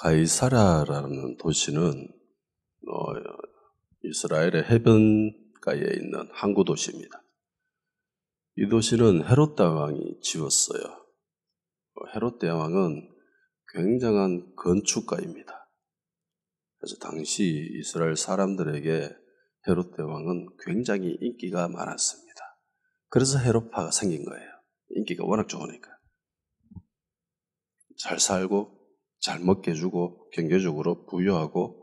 가이사랴라는 도시는 이스라엘의 해변가에 있는 항구 도시입니다. 이 도시는 헤롯 대왕이 지었어요. 헤롯 대왕은 굉장한 건축가입니다. 그래서 당시 이스라엘 사람들에게 헤롯 대왕은 굉장히 인기가 많았습니다. 그래서 헤롯파가 생긴 거예요. 인기가 워낙 좋으니까. 잘 살고 잘 먹게 해주고 경제적으로 부유하고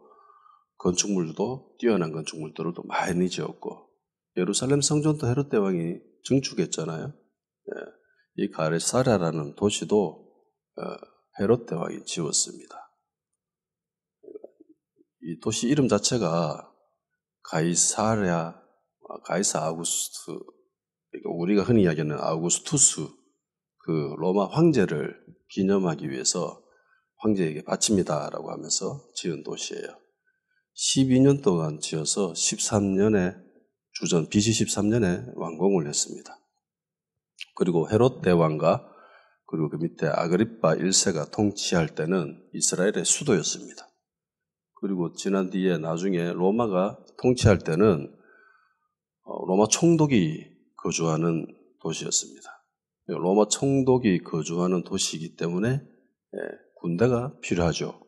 건축물도 뛰어난 건축물들을 또 많이 지었고 예루살렘 성전도 헤롯 대왕이 증축했잖아요. 이 가이사랴라는 도시도 헤롯 대왕이 지었습니다. 이 도시 이름 자체가 가이사랴, 가이사 아우구스투스, 우리가 흔히 이야기하는 아우구스투스 그 로마 황제를 기념하기 위해서 황제에게 바칩니다라고 하면서 지은 도시예요. 12년 동안 지어서 13년에 주전 BC 13년에 완공을 했습니다. 그리고 헤롯 대왕과 그리고 그 밑에 아그리파 1세가 통치할 때는 이스라엘의 수도였습니다. 그리고 지난 뒤에 나중에 로마가 통치할 때는 로마 총독이 거주하는 도시였습니다. 로마 총독이 거주하는 도시이기 때문에 군대가 필요하죠.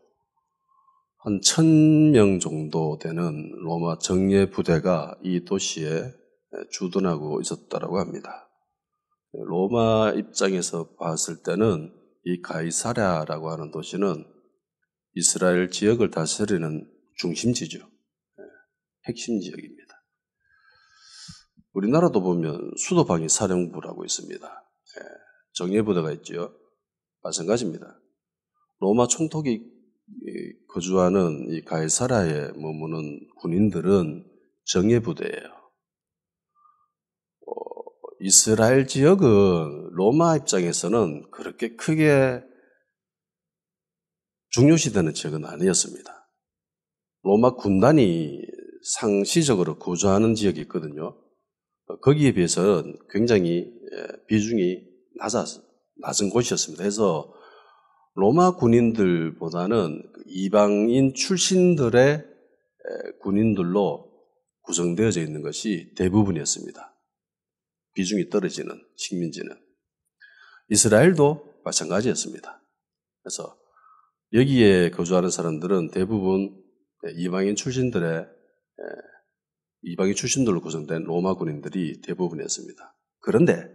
한 1000명 정도 되는 로마 정예 부대가 이 도시에 주둔하고 있었다고 합니다. 로마 입장에서 봤을 때는 이 가이사랴라고 하는 도시는 이스라엘 지역을 다스리는 중심지죠. 핵심 지역입니다. 우리나라도 보면 수도방위 사령부라고 있습니다. 정예부대가 있죠. 마찬가지입니다. 로마 총독이 거주하는 이 가이사랴에 머무는 군인들은 정예부대예요. 이스라엘 지역은 로마 입장에서는 그렇게 크게 중요시되는 지역은 아니었습니다. 로마 군단이 상시적으로 거주하는 지역이 있거든요. 거기에 비해서는 굉장히 비중이 낮은 곳이었습니다. 그래서 로마 군인들보다는 이방인 출신들의 군인들로 구성되어져 있는 것이 대부분이었습니다. 비중이 떨어지는 식민지는. 이스라엘도 마찬가지였습니다. 그래서 여기에 거주하는 사람들은 대부분 이방인 출신들로 구성된 로마 군인들이 대부분이었습니다. 그런데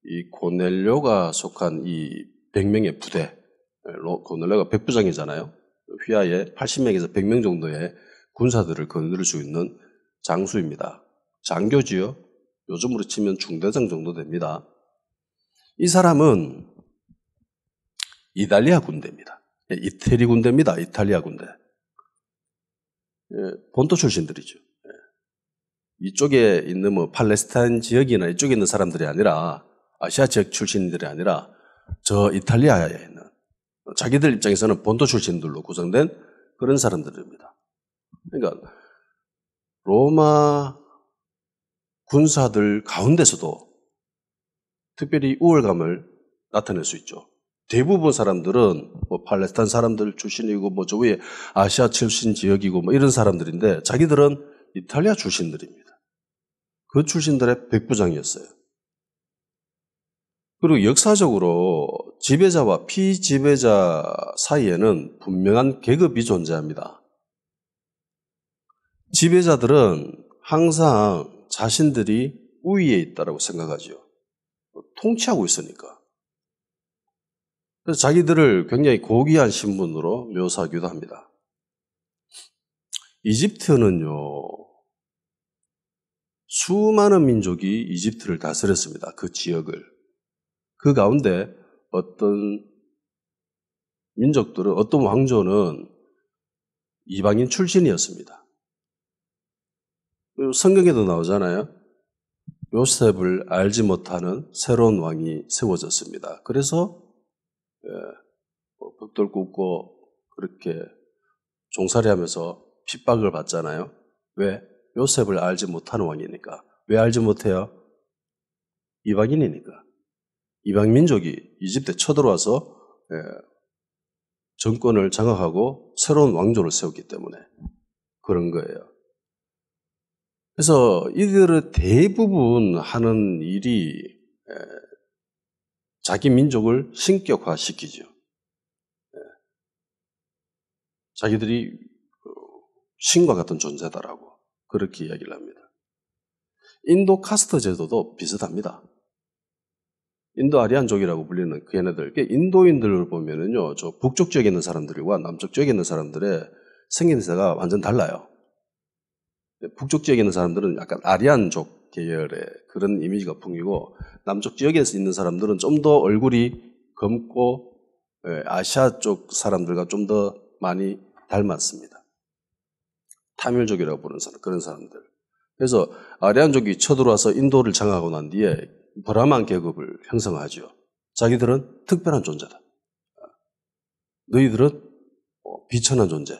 이 고넬료가 속한 이 100명의 부대, 고넬료가 백부장이잖아요. 휘하에 80명에서 100명 정도의 군사들을 거느릴 수 있는 장수입니다. 장교지요. 요즘으로 치면 중대장 정도 됩니다. 이 사람은 이탈리아 군대입니다. 이태리 군대입니다. 이탈리아 군대. 본토 출신들이죠. 이쪽에 있는 뭐 팔레스타인 지역이나 이쪽에 있는 사람들이 아니라 아시아 지역 출신들이 아니라 저 이탈리아에 있는 자기들 입장에서는 본토 출신들로 구성된 그런 사람들입니다. 그러니까 로마 군사들 가운데서도 특별히 우월감을 나타낼 수 있죠. 대부분 사람들은 뭐 팔레스타인 사람들 출신이고 뭐 저 위에 아시아 출신 지역이고 뭐 이런 사람들인데 자기들은 이탈리아 출신들입니다. 그 출신들의 백부장이었어요. 그리고 역사적으로 지배자와 피지배자 사이에는 분명한 계급이 존재합니다. 지배자들은 항상 자신들이 우위에 있다고 생각하죠. 통치하고 있으니까. 그래서 자기들을 굉장히 고귀한 신분으로 묘사하기도 합니다. 이집트는요, 수많은 민족이 이집트를 다스렸습니다. 그 지역을. 그 가운데 어떤 민족들은, 어떤 왕조는 이방인 출신이었습니다. 성경에도 나오잖아요. 요셉을 알지 못하는 새로운 왕이 세워졌습니다. 그래서 벽돌 굽고 그렇게 종살이하면서 핍박을 받잖아요. 왜? 요셉을 알지 못하는 왕이니까. 왜 알지 못해요? 이방인이니까. 이방 민족이 이집트에 쳐들어와서 정권을 장악하고 새로운 왕조를 세웠기 때문에 그런 거예요. 그래서 이들의 대부분 하는 일이 자기 민족을 신격화시키죠. 자기들이 신과 같은 존재다라고 그렇게 이야기를 합니다. 인도 카스트 제도도 비슷합니다. 인도 아리안족이라고 불리는 그 얘네들, 인도인들을 보면은요, 저 북쪽 지역에 있는 사람들과 남쪽 지역에 있는 사람들의 생김새가 완전 달라요. 북쪽 지역에 있는 사람들은 약간 아리안족 계열의 그런 이미지가 풍기고, 남쪽 지역에 있는 사람들은 좀 더 얼굴이 검고, 아시아 쪽 사람들과 좀 더 많이 닮았습니다. 타밀족이라고 부르는 사람, 그런 사람들. 그래서 아리안족이 쳐들어와서 인도를 장악하고 난 뒤에 브라만 계급을 형성하죠. 자기들은 특별한 존재다. 너희들은 비천한 존재.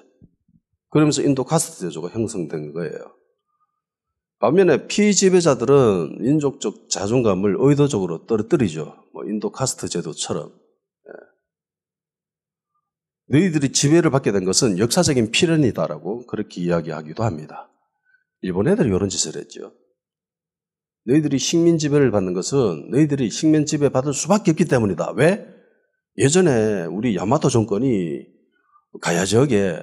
그러면서 인도 카스트 제도가 형성된 거예요. 반면에 피지배자들은 민족적 자존감을 의도적으로 떨어뜨리죠. 인도 카스트 제도처럼. 너희들이 지배를 받게 된 것은 역사적인 필연이다라고 그렇게 이야기하기도 합니다. 일본 애들이 이런 짓을 했죠. 너희들이 식민 지배를 받는 것은 너희들이 식민 지배 받을 수밖에 없기 때문이다. 왜? 예전에 우리 야마토 정권이 가야 지역에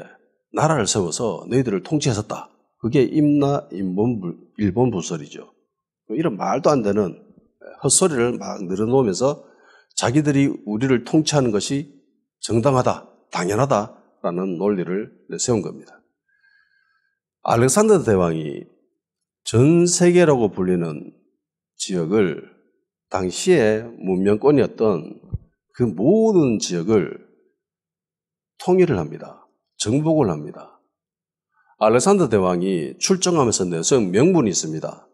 나라를 세워서 너희들을 통치했었다. 그게 일본 부설이죠. 이런 말도 안 되는 헛소리를 막 늘어놓으면서 자기들이 우리를 통치하는 것이 정당하다, 당연하다라는 논리를 세운 겁니다. 알렉산더 대왕이 전 세계라고 불리는 지역을 당시에 문명권이었던 그 모든 지역을 통일을 합니다. 정복을 합니다. 알렉산더 대왕이 출정하면서 내세운 명분이 있습니다.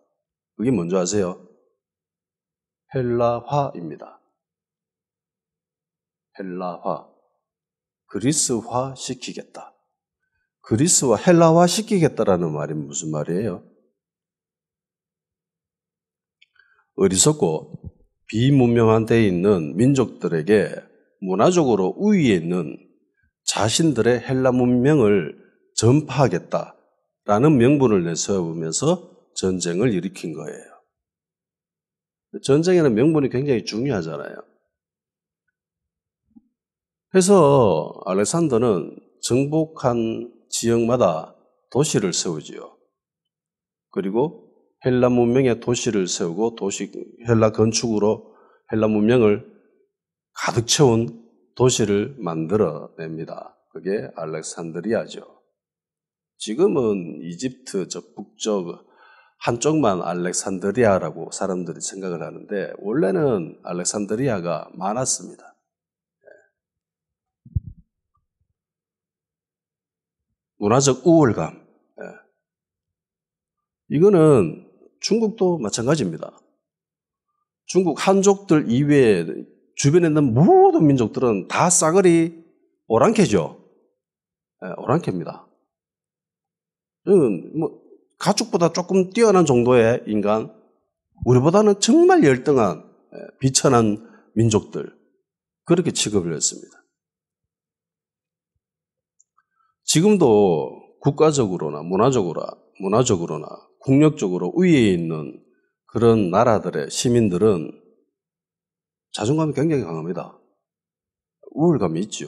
그게 뭔지 아세요? 헬라화입니다. 헬라화. 그리스화 시키겠다. 그리스와 헬라화 시키겠다라는 말이 무슨 말이에요? 어리석고 비문명한 데에 있는 민족들에게 문화적으로 우위에 있는 자신들의 헬라 문명을 전파하겠다라는 명분을 내세우면서 전쟁을 일으킨 거예요. 전쟁에는 명분이 굉장히 중요하잖아요. 그래서 알렉산더는 정복한 지역마다 도시를 세우지요. 그리고 헬라 문명의 도시를 세우고 헬라 건축으로 헬라 문명을 가득 채운 도시를 만들어냅니다. 그게 알렉산드리아죠. 지금은 이집트 저 북쪽 한쪽만 알렉산드리아라고 사람들이 생각을 하는데 원래는 알렉산드리아가 많았습니다. 문화적 우월감. 이거는 중국도 마찬가지입니다. 중국 한족들 이외에 주변에 있는 모든 민족들은 다 싸그리 오랑캐죠. 오랑캐입니다. 가축보다 조금 뛰어난 정도의 인간, 우리보다는 정말 열등한 비천한 민족들, 그렇게 취급을 했습니다. 지금도 국가적으로나 문화적으로나 국력적으로 우위에 있는 그런 나라들의 시민들은 자존감이 굉장히 강합니다. 우월감이 있죠.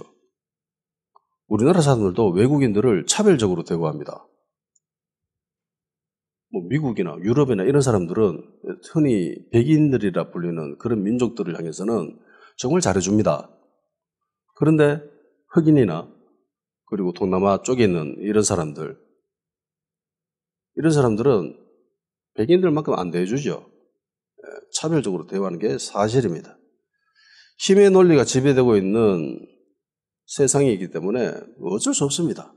우리나라 사람들도 외국인들을 차별적으로 대우합니다. 미국이나 유럽이나 이런 사람들은 흔히 백인들이라 불리는 그런 민족들을 향해서는 정말 잘해줍니다. 그런데 흑인이나 그리고 동남아 쪽에 있는 이런 사람들은 백인들만큼 안 대해주죠. 차별적으로 대우하는 게 사실입니다. 힘의 논리가 지배되고 있는 세상이기 때문에 어쩔 수 없습니다.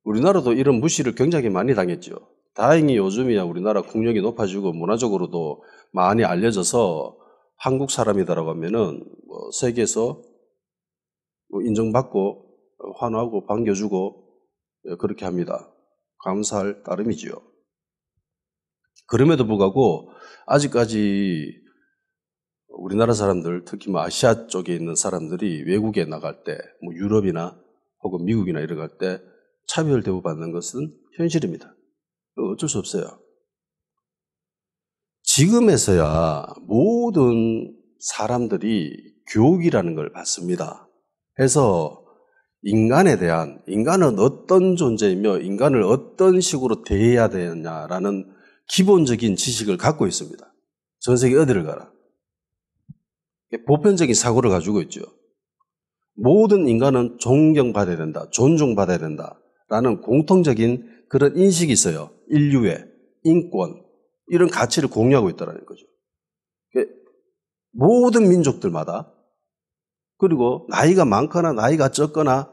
우리나라도 이런 무시를 굉장히 많이 당했죠. 다행히 요즘이야 우리나라 국력이 높아지고 문화적으로도 많이 알려져서 한국 사람이다라고 하면은 세계에서 인정받고 환호하고 반겨주고 그렇게 합니다. 감사할 따름이지요. 그럼에도 불구하고 아직까지 우리나라 사람들, 특히 뭐 아시아 쪽에 있는 사람들이 외국에 나갈 때, 뭐 유럽이나 혹은 미국이나 이런 갈 때 차별 대우받는 것은 현실입니다. 어쩔 수 없어요. 지금에서야 모든 사람들이 교육이라는 걸 받습니다. 해서 인간은 어떤 존재이며 인간을 어떤 식으로 대해야 되느냐라는 기본적인 지식을 갖고 있습니다. 전 세계 어디를 가라. 보편적인 사고를 가지고 있죠. 모든 인간은 존경받아야 된다, 존중받아야 된다라는 공통적인 그런 인식이 있어요. 인류의 인권, 이런 가치를 공유하고 있다는 거죠. 모든 민족들마다, 그리고 나이가 많거나 나이가 적거나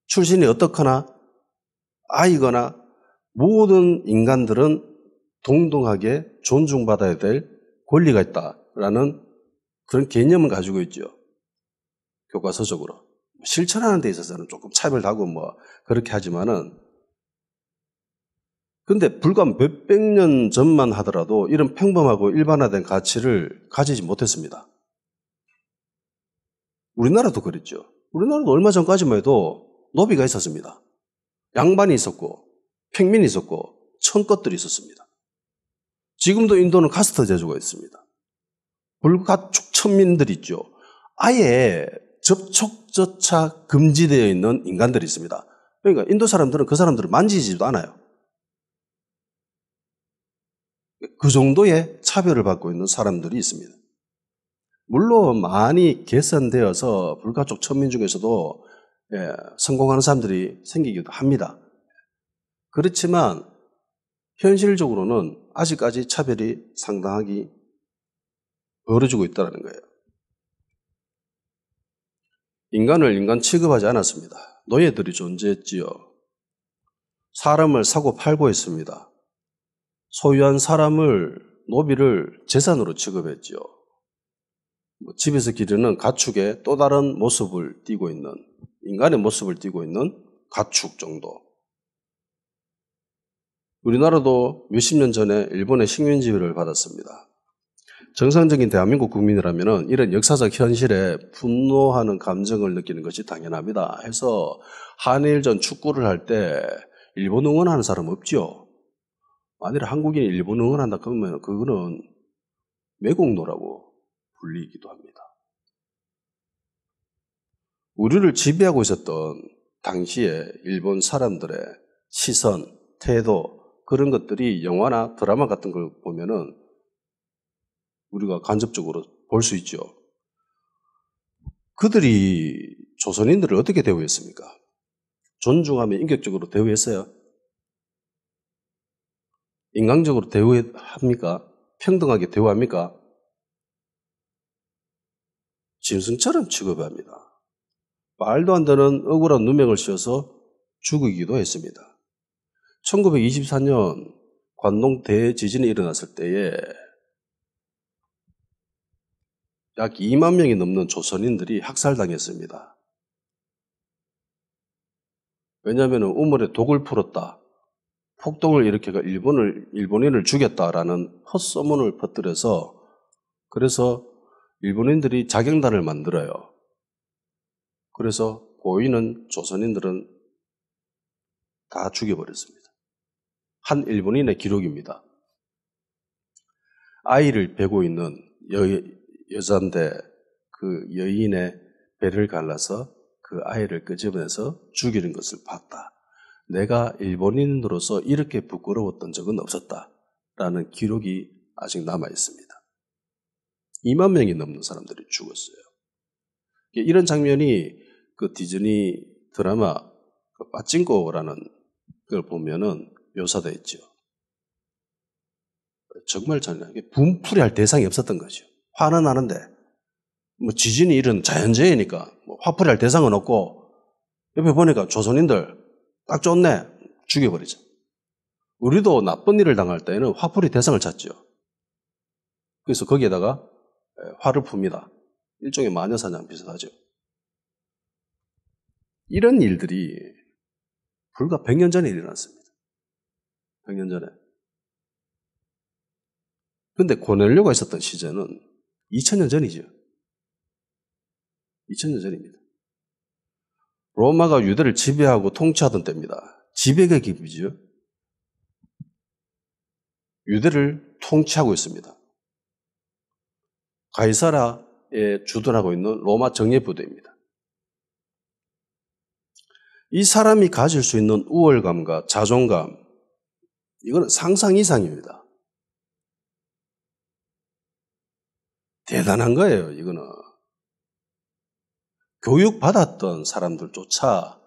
출신이 어떻거나 아이거나 모든 인간들은 동등하게 존중받아야 될 권리가 있다라는 그런 개념을 가지고 있죠. 교과서적으로. 실천하는 데 있어서는 조금 차별하고 뭐 그렇게 하지만은, 근데 불과 몇백 년 전만 하더라도 이런 평범하고 일반화된 가치를 가지지 못했습니다. 우리나라도 그랬죠. 우리나라도 얼마 전까지만 해도 노비가 있었습니다. 양반이 있었고 평민이 있었고 천것들이 있었습니다. 지금도 인도는 카스트 제도가 있습니다. 불가촉 천민들이 있죠. 아예 접촉조차 금지되어 있는 인간들이 있습니다. 그러니까 인도 사람들은 그 사람들을 만지지도 않아요. 그 정도의 차별을 받고 있는 사람들이 있습니다. 물론 많이 개선되어서 불가촉 천민 중에서도 성공하는 사람들이 생기기도 합니다. 그렇지만 현실적으로는 아직까지 차별이 상당하게 벌어지고 있다는 거예요. 인간을 인간 취급하지 않았습니다. 노예들이 존재했지요. 사람을 사고 팔고 했습니다. 소유한 사람을, 노비를 재산으로 취급했지요. 집에서 기르는 가축의 또 다른 모습을 띠고 있는, 인간의 모습을 띠고 있는 가축 정도. 우리나라도 몇십 년 전에 일본의 식민지를 받았습니다. 정상적인 대한민국 국민이라면 이런 역사적 현실에 분노하는 감정을 느끼는 것이 당연합니다. 해서 한일전 축구를 할 때 일본 응원하는 사람 없죠. 만일에 한국인이 일본 응원한다 그러면 그거는 매국노라고 불리기도 합니다. 우리를 지배하고 있었던 당시에 일본 사람들의 시선, 태도, 그런 것들이 영화나 드라마 같은 걸 보면은 우리가 간접적으로 볼 수 있죠. 그들이 조선인들을 어떻게 대우했습니까? 존중하며 인격적으로 대우했어요? 인간적으로 대우합니까? 평등하게 대우합니까? 짐승처럼 취급합니다. 말도 안 되는 억울한 누명을 씌워서 죽이기도 했습니다. 1924년 관동 대지진이 일어났을 때에 약 2만 명이 넘는 조선인들이 학살당했습니다. 왜냐하면 우물에 독을 풀었다, 폭동을 일으켜서 일본인을 죽였다라는 헛소문을 퍼뜨려서, 그래서 일본인들이 자경단을 만들어요. 그래서 고인은 조선인들은 다 죽여버렸습니다. 한 일본인의 기록입니다. 아이를 베고 있는 여자인데 그 여인의 배를 갈라서 그 아이를 끄집어내서 죽이는 것을 봤다. 내가 일본인으로서 이렇게 부끄러웠던 적은 없었다라는 기록이 아직 남아 있습니다. 2만 명이 넘는 사람들이 죽었어요. 이런 장면이 그 디즈니 드라마 그 빠찡코라는 걸 보면은 묘사되어 있죠. 정말 잔인하게 분풀이할 대상이 없었던 거죠. 화는 나는데 뭐 지진이 이런 자연재해니까 뭐 화풀이할 대상은 없고, 옆에 보니까 조선인들 딱 좋네, 죽여버리죠. 우리도 나쁜 일을 당할 때는 화풀이 대상을 찾죠. 그래서 거기에다가 화를 풉니다. 일종의 마녀사냥 비슷하죠. 이런 일들이 불과 100년 전에 일어났습니다. 100년 전에. 근데 고넬료가 있었던 시절은 2000년 전이죠. 2000년 전입니다. 로마가 유대를 지배하고 통치하던 때입니다. 지배가 기피죠. 유대를 통치하고 있습니다. 가이사라에 주둔하고 있는 로마 정예부대입니다. 이 사람이 가질 수 있는 우월감과 자존감, 이거는 상상 이상입니다. 대단한 거예요, 이거는. 교육받았던 사람들조차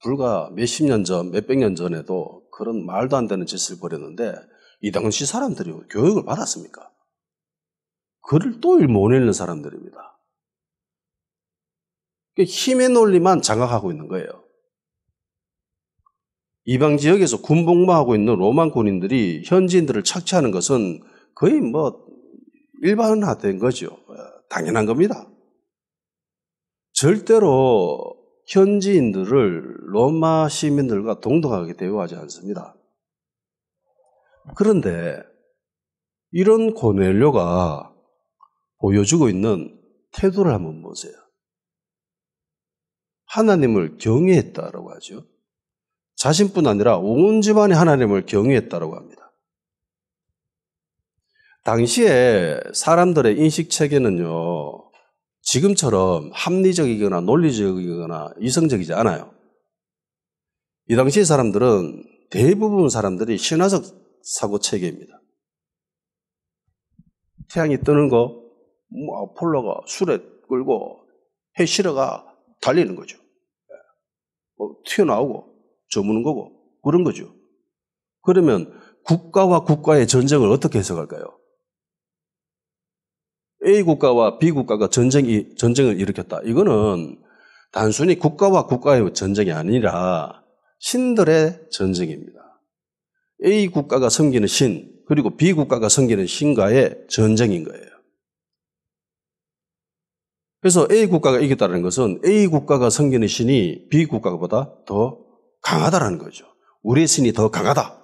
불과 몇십 년 전, 몇백 년 전에도 그런 말도 안 되는 짓을 벌였는데 이 당시 사람들이 교육을 받았습니까? 글을 또 못 읽는 사람들입니다. 힘의 논리만 장악하고 있는 거예요. 이방 지역에서 군복무하고 있는 로마 군인들이 현지인들을 착취하는 것은 거의 일반화된 거죠. 당연한 겁니다. 절대로 현지인들을 로마 시민들과 동등하게 대우하지 않습니다. 그런데 이런 고넬료가 보여주고 있는 태도를 한번 보세요. 하나님을 경외했다라고 하죠. 자신뿐 아니라 온 집안이 하나님을 경외했다라고 합니다. 당시에 사람들의 인식체계는요, 지금처럼 합리적이거나 논리적이거나 이성적이지 않아요. 이 당시 사람들은 대부분 사람들이 신화적 사고체계입니다. 태양이 뜨는 거, 아폴로가 수레 끌고 해 실어가 달리는 거죠. 튀어나오고 저무는 거고 그런 거죠. 그러면 국가와 국가의 전쟁을 어떻게 해석할까요? A 국가와 B 국가가 전쟁을 일으켰다. 이거는 단순히 국가와 국가의 전쟁이 아니라 신들의 전쟁입니다. A 국가가 섬기는 신, 그리고 B 국가가 섬기는 신과의 전쟁인 거예요. 그래서 A 국가가 이겼다는 것은 A 국가가 섬기는 신이 B 국가보다 더 강하다라는 거죠. 우리의 신이 더 강하다.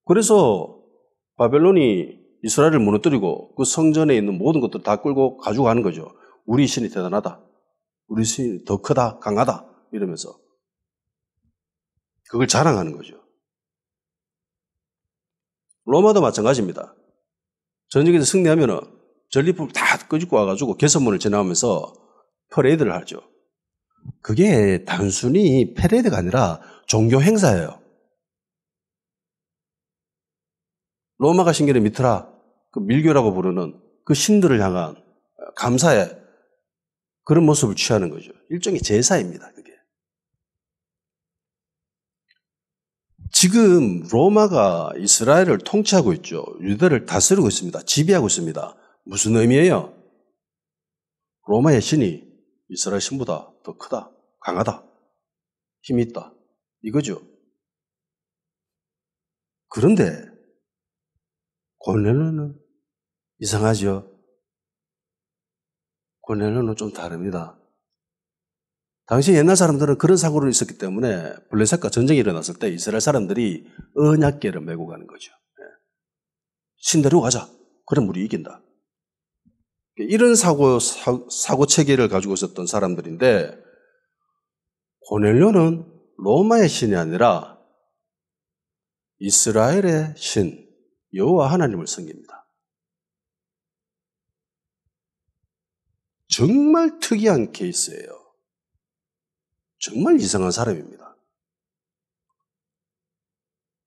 그래서 바벨론이 이스라엘을 무너뜨리고 그 성전에 있는 모든 것들을 다 끌고 가지고 가는 거죠. 우리 신이 대단하다. 우리 신이 더 크다, 강하다. 이러면서. 그걸 자랑하는 거죠. 로마도 마찬가지입니다. 전쟁에서 승리하면은 전리품을 다 끄집고 와가지고 개선문을 지나가면서 퍼레이드를 하죠. 그게 단순히 패레이드가 아니라 종교 행사예요. 로마가 신기는 미트라, 그 밀교라고 부르는 그 신들을 향한 감사의 그런 모습을 취하는 거죠. 일종의 제사입니다, 그게. 지금 로마가 이스라엘을 통치하고 있죠. 유대를 다스리고 있습니다. 지배하고 있습니다. 무슨 의미예요? 로마의 신이 이스라엘 신보다 더 크다, 강하다, 힘이 있다. 이거죠. 그런데 고넬료는 이상하죠. 고넬료는 좀 다릅니다. 당시 옛날 사람들은 그런 사고로 있었기 때문에 블레셋과 전쟁이 일어났을 때 이스라엘 사람들이 언약궤를 메고 가는 거죠. 신대로 가자. 그럼 우리 이긴다. 이런 사고 체계를 가지고 있었던 사람들인데 고넬료는 로마의 신이 아니라 이스라엘의 신 여호와 하나님을 섬깁니다. 정말 특이한 케이스예요. 정말 이상한 사람입니다.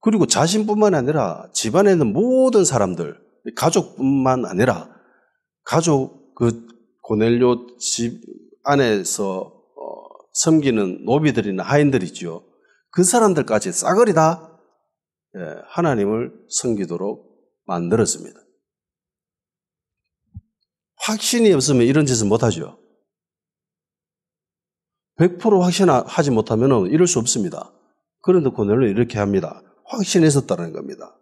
그리고 자신뿐만 아니라 집안에 있는 모든 사람들, 가족뿐만 아니라 가족 그 고넬료 집 안에서 섬기는 노비들이나 하인들이죠. 그 사람들까지 싸그리 다 하나님을 섬기도록 만들었습니다. 확신이 없으면 이런 짓은 못하죠. 100% 확신하지 못하면 이럴 수 없습니다. 그런데 고넬료는 이렇게 합니다. 확신했었다는 겁니다.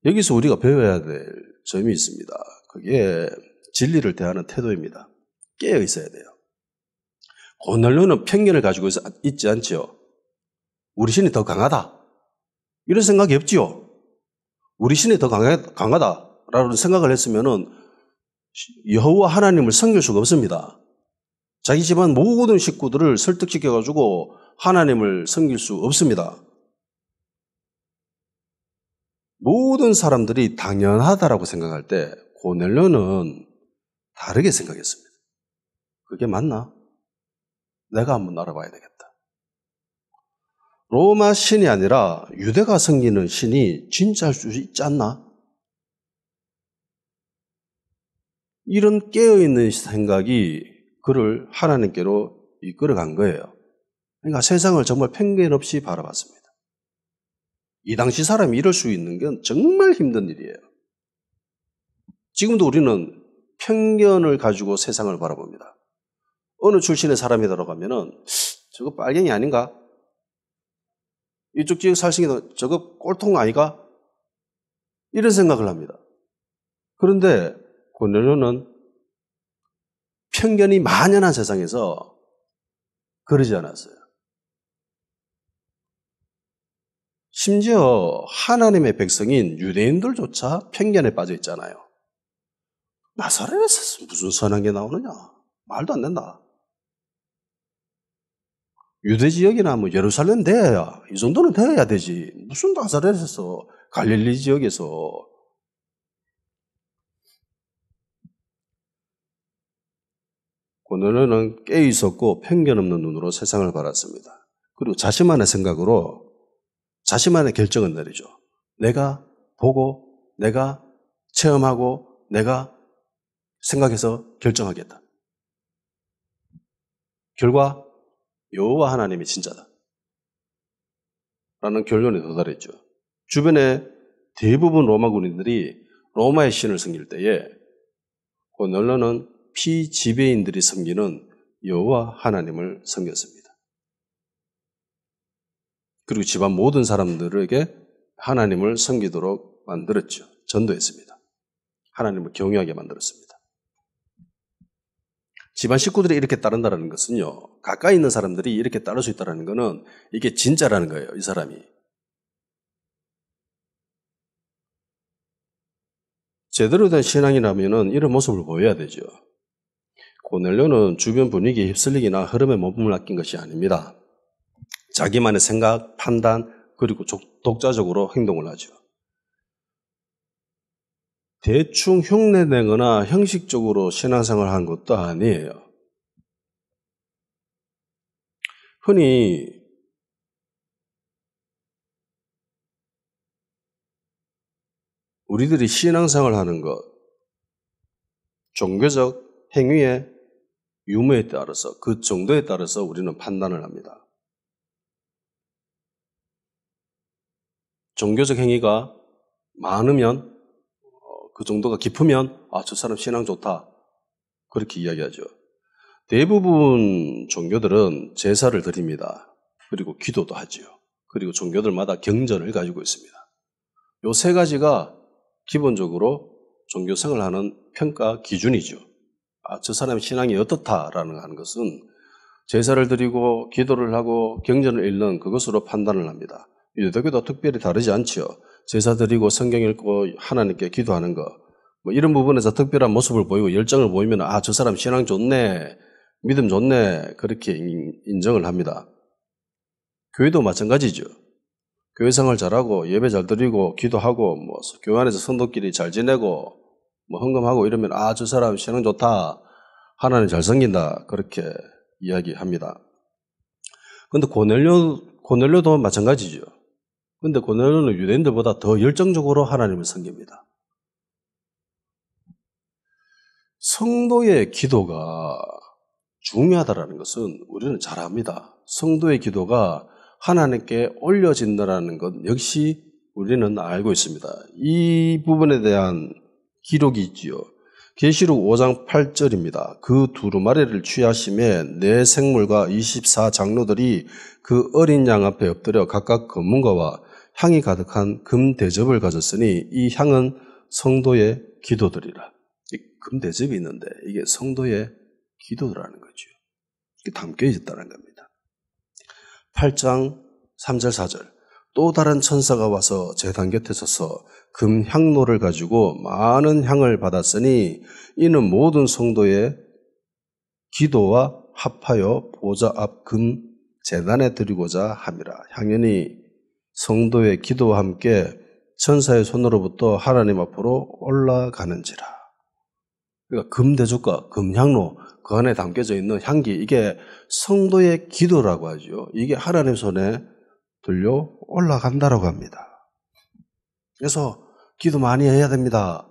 여기서 우리가 배워야 될 점이 있습니다. 그게 진리를 대하는 태도입니다. 깨어 있어야 돼요. 고넬료는 편견을 가지고 있지 않죠. 우리 신이 더 강하다. 이런 생각이 없지요. 우리 신이 더 강하다라는 생각을 했으면은 여호와 하나님을 섬길 수가 없습니다. 자기 집안 모든 식구들을 설득시켜가지고 하나님을 섬길 수 없습니다. 모든 사람들이 당연하다라고 생각할 때 고넬료는 다르게 생각했습니다. 그게 맞나? 내가 한번 알아봐야 되겠다. 로마 신이 아니라 유대가 섬기는 신이 진짜일 수 있지 않나? 이런 깨어있는 생각이 그를 하나님께로 이끌어간 거예요. 그러니까 세상을 정말 편견 없이 바라봤습니다. 이 당시 사람이 이럴 수 있는 건 정말 힘든 일이에요. 지금도 우리는 편견을 가지고 세상을 바라봅니다. 어느 출신의 사람이 들어가면은 저거 빨갱이 아닌가? 이쪽 지역 살생이도 저거 꼴통 아이가? 이런 생각을 합니다. 그런데 고넬료는 편견이 만연한 세상에서 그러지 않았어요. 심지어 하나님의 백성인 유대인들조차 편견에 빠져 있잖아요. 나사렛에서 무슨 선한 게 나오느냐? 말도 안 된다. 유대 지역이나 뭐 예루살렘 돼야 이 정도는 돼야 되지. 무슨 나사렛에서 갈릴리 지역에서. 고넬료는 깨어 있었고 편견 없는 눈으로 세상을 바랐습니다. 그리고 자신만의 생각으로 자신만의 결정을 내리죠. 내가 보고 내가 체험하고 내가 생각해서 결정하겠다. 결과 여호와 하나님이 진짜다 라는 결론에 도달했죠. 주변에 대부분 로마 군인들이 로마의 신을 섬길 때에 고넬료는 피지배인들이 섬기는 여호와 하나님을 섬겼습니다. 그리고 집안 모든 사람들에게 하나님을 섬기도록 만들었죠. 전도했습니다. 하나님을 경외하게 만들었습니다. 집안 식구들이 이렇게 따른다는 것은요, 가까이 있는 사람들이 이렇게 따를 수 있다는 것은 이게 진짜라는 거예요, 이 사람이. 제대로 된 신앙이라면 이런 모습을 보여야 되죠. 고넬료는 주변 분위기에 휩쓸리기나 흐름에 몸을 맡긴 것이 아닙니다. 자기만의 생각, 판단, 그리고 독자적으로 행동을 하죠. 대충 흉내내거나 형식적으로 신앙생활을 한 것도 아니에요. 흔히 우리들이 신앙생활을 하는 것, 종교적 행위의 유무에 따라서 그 정도에 따라서 우리는 판단을 합니다. 종교적 행위가 많으면 그 정도가 깊으면 저 사람 신앙 좋다 그렇게 이야기하죠. 대부분 종교들은 제사를 드립니다. 그리고 기도도 하죠. 그리고 종교들마다 경전을 가지고 있습니다. 요 세 가지가 기본적으로 종교생활을 하는 평가 기준이죠. 저 사람의 신앙이 어떻다라는 하는 것은 제사를 드리고 기도를 하고 경전을 읽는 그것으로 판단을 합니다. 유대교도 특별히 다르지 않죠. 제사 드리고 성경 읽고 하나님께 기도하는 거, 뭐 이런 부분에서 특별한 모습을 보이고 열정을 보이면 저 사람 신앙 좋네, 믿음 좋네 그렇게 인정을 합니다. 교회도 마찬가지죠. 교회 생활 잘하고 예배 잘 드리고 기도하고 뭐 교회 안에서 성도끼리 잘 지내고 뭐 헌금하고 이러면 저 사람 신앙 좋다, 하나님 잘 섬긴다 그렇게 이야기합니다. 그런데 고넬료도 마찬가지죠. 그런데 고넬료는 유대인들보다 더 열정적으로 하나님을 섬깁니다. 성도의 기도가 중요하다는 것은 우리는 잘 압니다. 성도의 기도가 하나님께 올려진다는 것 역시 우리는 알고 있습니다. 이 부분에 대한 기록이 있지요. 계시록 5장 8절입니다. 그 두루마리를 취하심에 네 생물과 24장로들이 그 어린 양 앞에 엎드려 각각 검은거와 향이 가득한 금 대접을 가졌으니 이 향은 성도의 기도들이라. 금 대접이 있는데 이게 성도의 기도라는 거죠. 이게 담겨 있다는 겁니다. 8장 3절 4절 또 다른 천사가 와서 제단 곁에 서서 금향로를 가지고 많은 향을 받았으니 이는 모든 성도의 기도와 합하여 보좌 앞 금 제단에 드리고자 함이라. 향연이 성도의 기도와 함께 천사의 손으로부터 하나님 앞으로 올라가는지라. 그러니까 금대접과 금향로 그 안에 담겨져 있는 향기, 이게 성도의 기도라고 하죠. 이게 하나님 손에 들려 올라간다라고 합니다. 그래서 기도 많이 해야 됩니다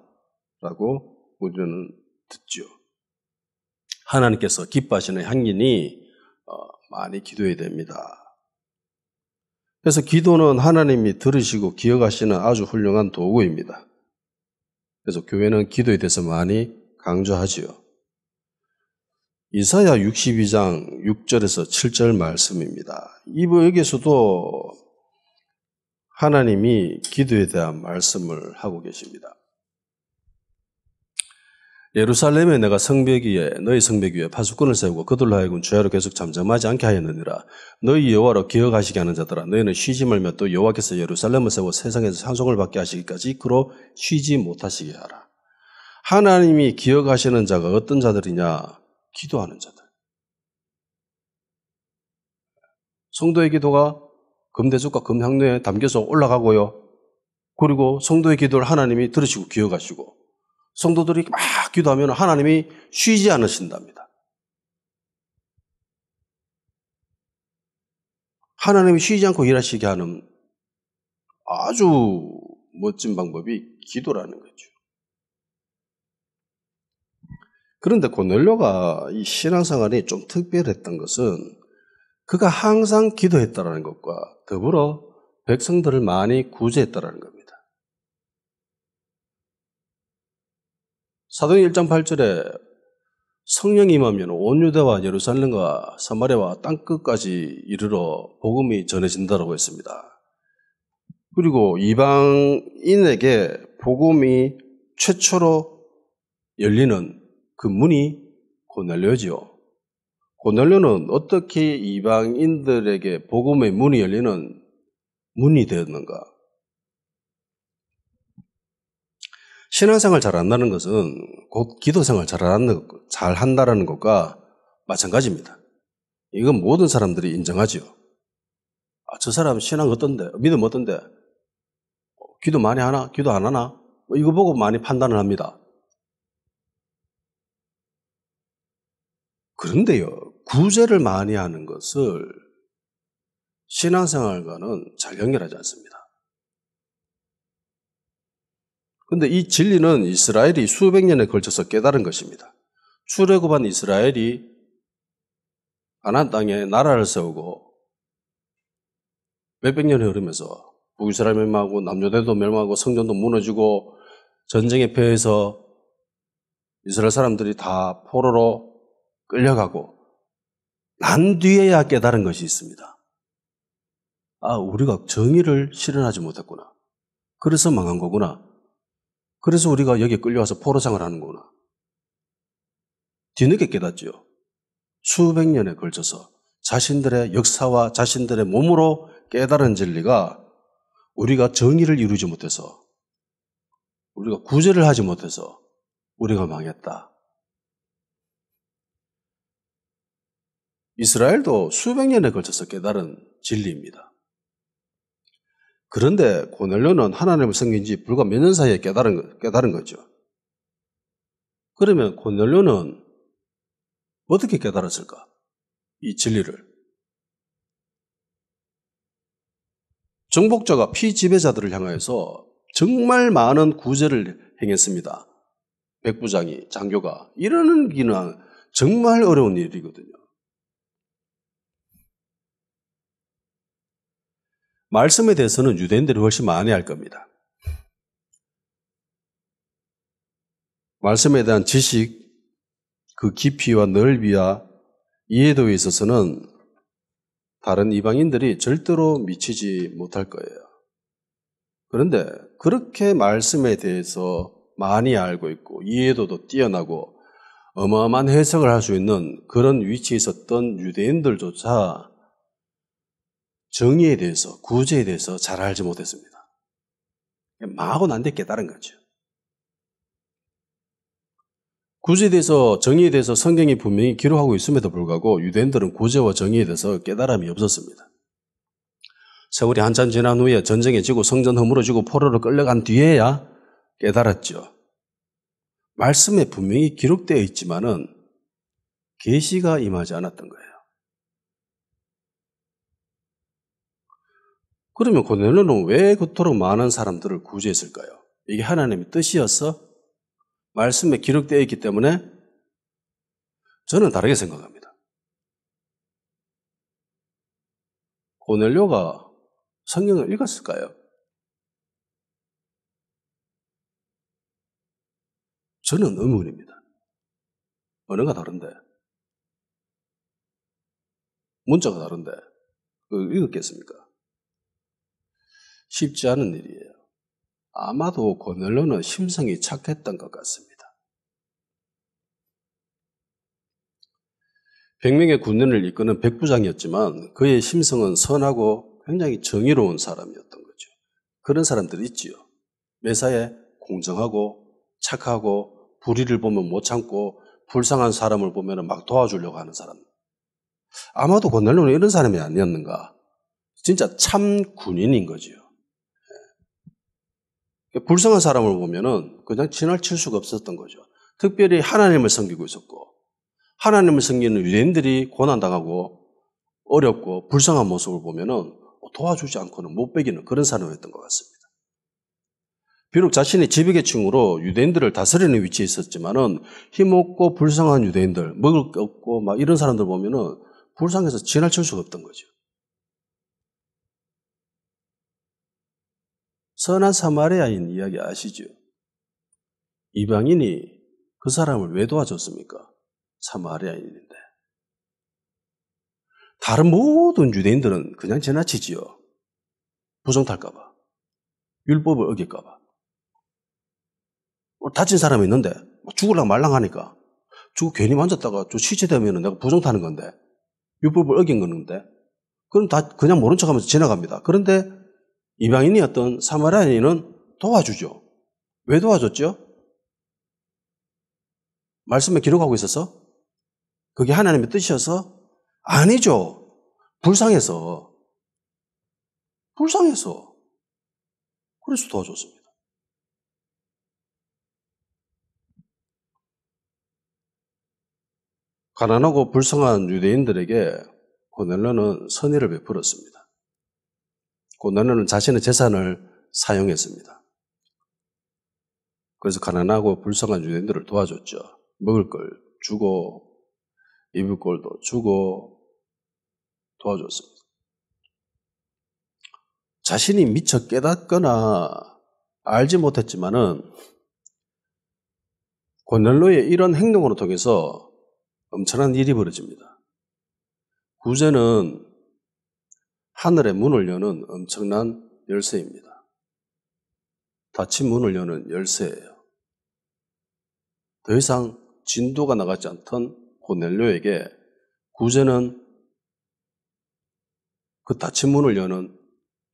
라고 우리는 듣죠. 하나님께서 기뻐하시는 향기니 많이 기도해야 됩니다. 그래서 기도는 하나님이 들으시고 기억하시는 아주 훌륭한 도구입니다. 그래서 교회는 기도에 대해서 많이 강조하지요. 이사야 62장 6절에서 7절 말씀입니다. 여기서도 하나님이 기도에 대한 말씀을 하고 계십니다. 예루살렘에 내가 성벽 위에 너희 성벽 위에 파수꾼을 세우고 그들로 하여금 죄로 계속 잠잠하지 않게 하였느니라. 너희 여호와로 기억하시게 하는 자들아, 너희는 쉬지 말며 또 여호와께서 예루살렘을 세워 세상에서 찬송을 받게 하시기까지 그로 쉬지 못하시게 하라. 하나님이 기억하시는 자가 어떤 자들이냐? 기도하는 자들. 성도의 기도가 금대접과 금향로에 담겨서 올라가고요. 그리고 성도의 기도를 하나님이 들으시고 기억하시고, 성도들이 막 기도하면 하나님이 쉬지 않으신답니다. 하나님이 쉬지 않고 일하시게 하는 아주 멋진 방법이 기도라는 거죠. 그런데 고넬료가 이 신앙생활이 좀 특별했던 것은 그가 항상 기도했다라는 것과 더불어 백성들을 많이 구제했다라는 겁니다. 사도행 1장 8절에 성령이 임하면 온 유대와 예루살렘과 사마리아와 땅끝까지 이르러 복음이 전해진다라고 했습니다. 그리고 이방인에게 복음이 최초로 열리는 그 문이 고넬료지요. 고넬료는 어떻게 이방인들에게 복음의 문이 열리는 문이 되었는가? 신앙생활 잘 한다는 것은 곧 기도생활 잘 한다는 것과 마찬가지입니다. 이건 모든 사람들이 인정하죠. 저 사람 신앙 어떤데? 믿음 어떤데? 기도 많이 하나? 기도 안 하나? 이거 보고 많이 판단을 합니다. 그런데요, 구제를 많이 하는 것을 신앙생활과는 잘 연결하지 않습니다. 그런데 이 진리는 이스라엘이 수백 년에 걸쳐서 깨달은 것입니다. 출애굽한 이스라엘이 가나안 땅에 나라를 세우고 몇백 년이 흐르면서 북이스라엘 멸망하고 남유다도 멸망하고 성전도 무너지고 전쟁에 패해서 이스라엘 사람들이 다 포로로 끌려가고 난 뒤에야 깨달은 것이 있습니다. 우리가 정의를 실현하지 못했구나. 그래서 망한 거구나. 그래서 우리가 여기에 끌려와서 포로생활을 하는 거구나. 뒤늦게 깨닫지요. 수백 년에 걸쳐서 자신들의 역사와 자신들의 몸으로 깨달은 진리가 우리가 정의를 이루지 못해서, 우리가 구제를 하지 못해서 우리가 망했다. 이스라엘도 수백 년에 걸쳐서 깨달은 진리입니다. 그런데 고넬료는 하나님을 섬긴 지 불과 몇 년 사이에 깨달은 거죠. 그러면 고넬료는 어떻게 깨달았을까? 이 진리를. 정복자가 피지배자들을 향하여서 정말 많은 구제를 행했습니다. 백부장이, 장교가. 이러는 기는 정말 어려운 일이거든요. 말씀에 대해서는 유대인들이 훨씬 많이 알 겁니다. 말씀에 대한 지식, 그 깊이와 넓이와 이해도에 있어서는 다른 이방인들이 절대로 미치지 못할 거예요. 그런데 그렇게 말씀에 대해서 많이 알고 있고 이해도도 뛰어나고 어마어마한 해석을 할 수 있는 그런 위치에 있었던 유대인들조차 정의에 대해서, 구제에 대해서 잘 알지 못했습니다. 망하고 난 뒤에 깨달은 거죠. 구제에 대해서, 정의에 대해서 성경이 분명히 기록하고 있음에도 불구하고 유대인들은 구제와 정의에 대해서 깨달음이 없었습니다. 세월이 한참 지난 후에 전쟁에 지고 성전 허물어지고 포로로 끌려간 뒤에야 깨달았죠. 말씀에 분명히 기록되어 있지만은 계시가 임하지 않았던 거예요. 그러면 고넬료는 왜 그토록 많은 사람들을 구제했을까요? 이게 하나님의 뜻이어서 말씀에 기록되어 있기 때문에 저는 다르게 생각합니다. 고넬료가 성경을 읽었을까요? 저는 의문입니다. 언어가 다른데, 문자가 다른데 그걸 읽었겠습니까? 쉽지 않은 일이에요. 아마도 고넬료는 심성이 착했던 것 같습니다. 100명의 군인을 이끄는 백부장이었지만 그의 심성은 선하고 굉장히 정의로운 사람이었던 거죠. 그런 사람들이 있지요. 매사에 공정하고 착하고 불의를 보면 못 참고 불쌍한 사람을 보면 막 도와주려고 하는 사람. 아마도 고넬료는 이런 사람이 아니었는가. 진짜 참 군인인 거지요. 불쌍한 사람을 보면은 그냥 지나칠 수가 없었던 거죠. 특별히 하나님을 섬기고 있었고, 하나님을 섬기는 유대인들이 고난당하고 어렵고 불쌍한 모습을 보면은 도와주지 않고는 못 베기는 그런 사람이었던 것 같습니다. 비록 자신이 지배계층으로 유대인들을 다스리는 위치에 있었지만은 힘없고 불쌍한 유대인들, 먹을 게 없고 막 이런 사람들 보면은 불쌍해서 지나칠 수가 없던 거죠. 선한 사마리아인 이야기 아시죠? 이방인이 그 사람을 왜 도와줬습니까? 사마리아인인데. 다른 모든 유대인들은 그냥 지나치지요. 부정탈까봐. 율법을 어길까봐. 다친 사람이 있는데 죽으려고 말랑하니까 죽고 괜히 만졌다가 저 시체되면 내가 부정타는 건데 율법을 어긴 건데 그럼 다 그냥 모른 척하면서 지나갑니다. 그런데 이방인이었던 사마리아인은 도와주죠. 왜 도와줬죠? 말씀에 기록하고 있어서? 그게 하나님의 뜻이어서? 아니죠. 불쌍해서. 그래서 도와줬습니다. 가난하고 불쌍한 유대인들에게 고넬료는 선의를 베풀었습니다. 고넬료는 자신의 재산을 사용했습니다. 그래서 가난하고 불쌍한 유대인들을 도와줬죠. 먹을 걸 주고 입을 걸도 주고 도와줬습니다. 자신이 미처 깨닫거나 알지 못했지만은 고넬료의 이런 행동으로 통해서 엄청난 일이 벌어집니다. 구제는 하늘의 문을 여는 엄청난 열쇠입니다. 닫힌 문을 여는 열쇠예요. 더 이상 진도가 나가지 않던 고넬료에게 구제는 그 닫힌 문을 여는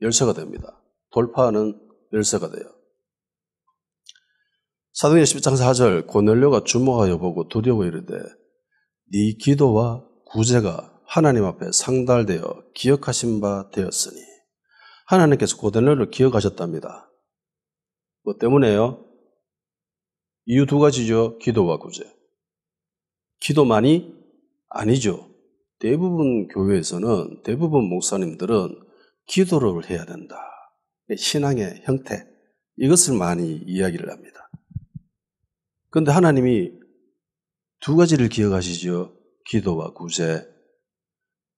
열쇠가 됩니다. 돌파하는 열쇠가 돼요. 사도행전 10장 4절 고넬료가 주목하여 보고 두려워 이르되 네 기도와 구제가 하나님 앞에 상달되어 기억하신 바 되었으니 하나님께서 고넬료를 기억하셨답니다. 뭐 때문에요? 이유 두 가지죠. 기도와 구제. 기도만이 아니죠. 대부분 교회에서는 대부분 목사님들은 기도를 해야 된다. 신앙의 형태 이것을 많이 이야기를 합니다. 그런데 하나님이 두 가지를 기억하시죠. 기도와 구제.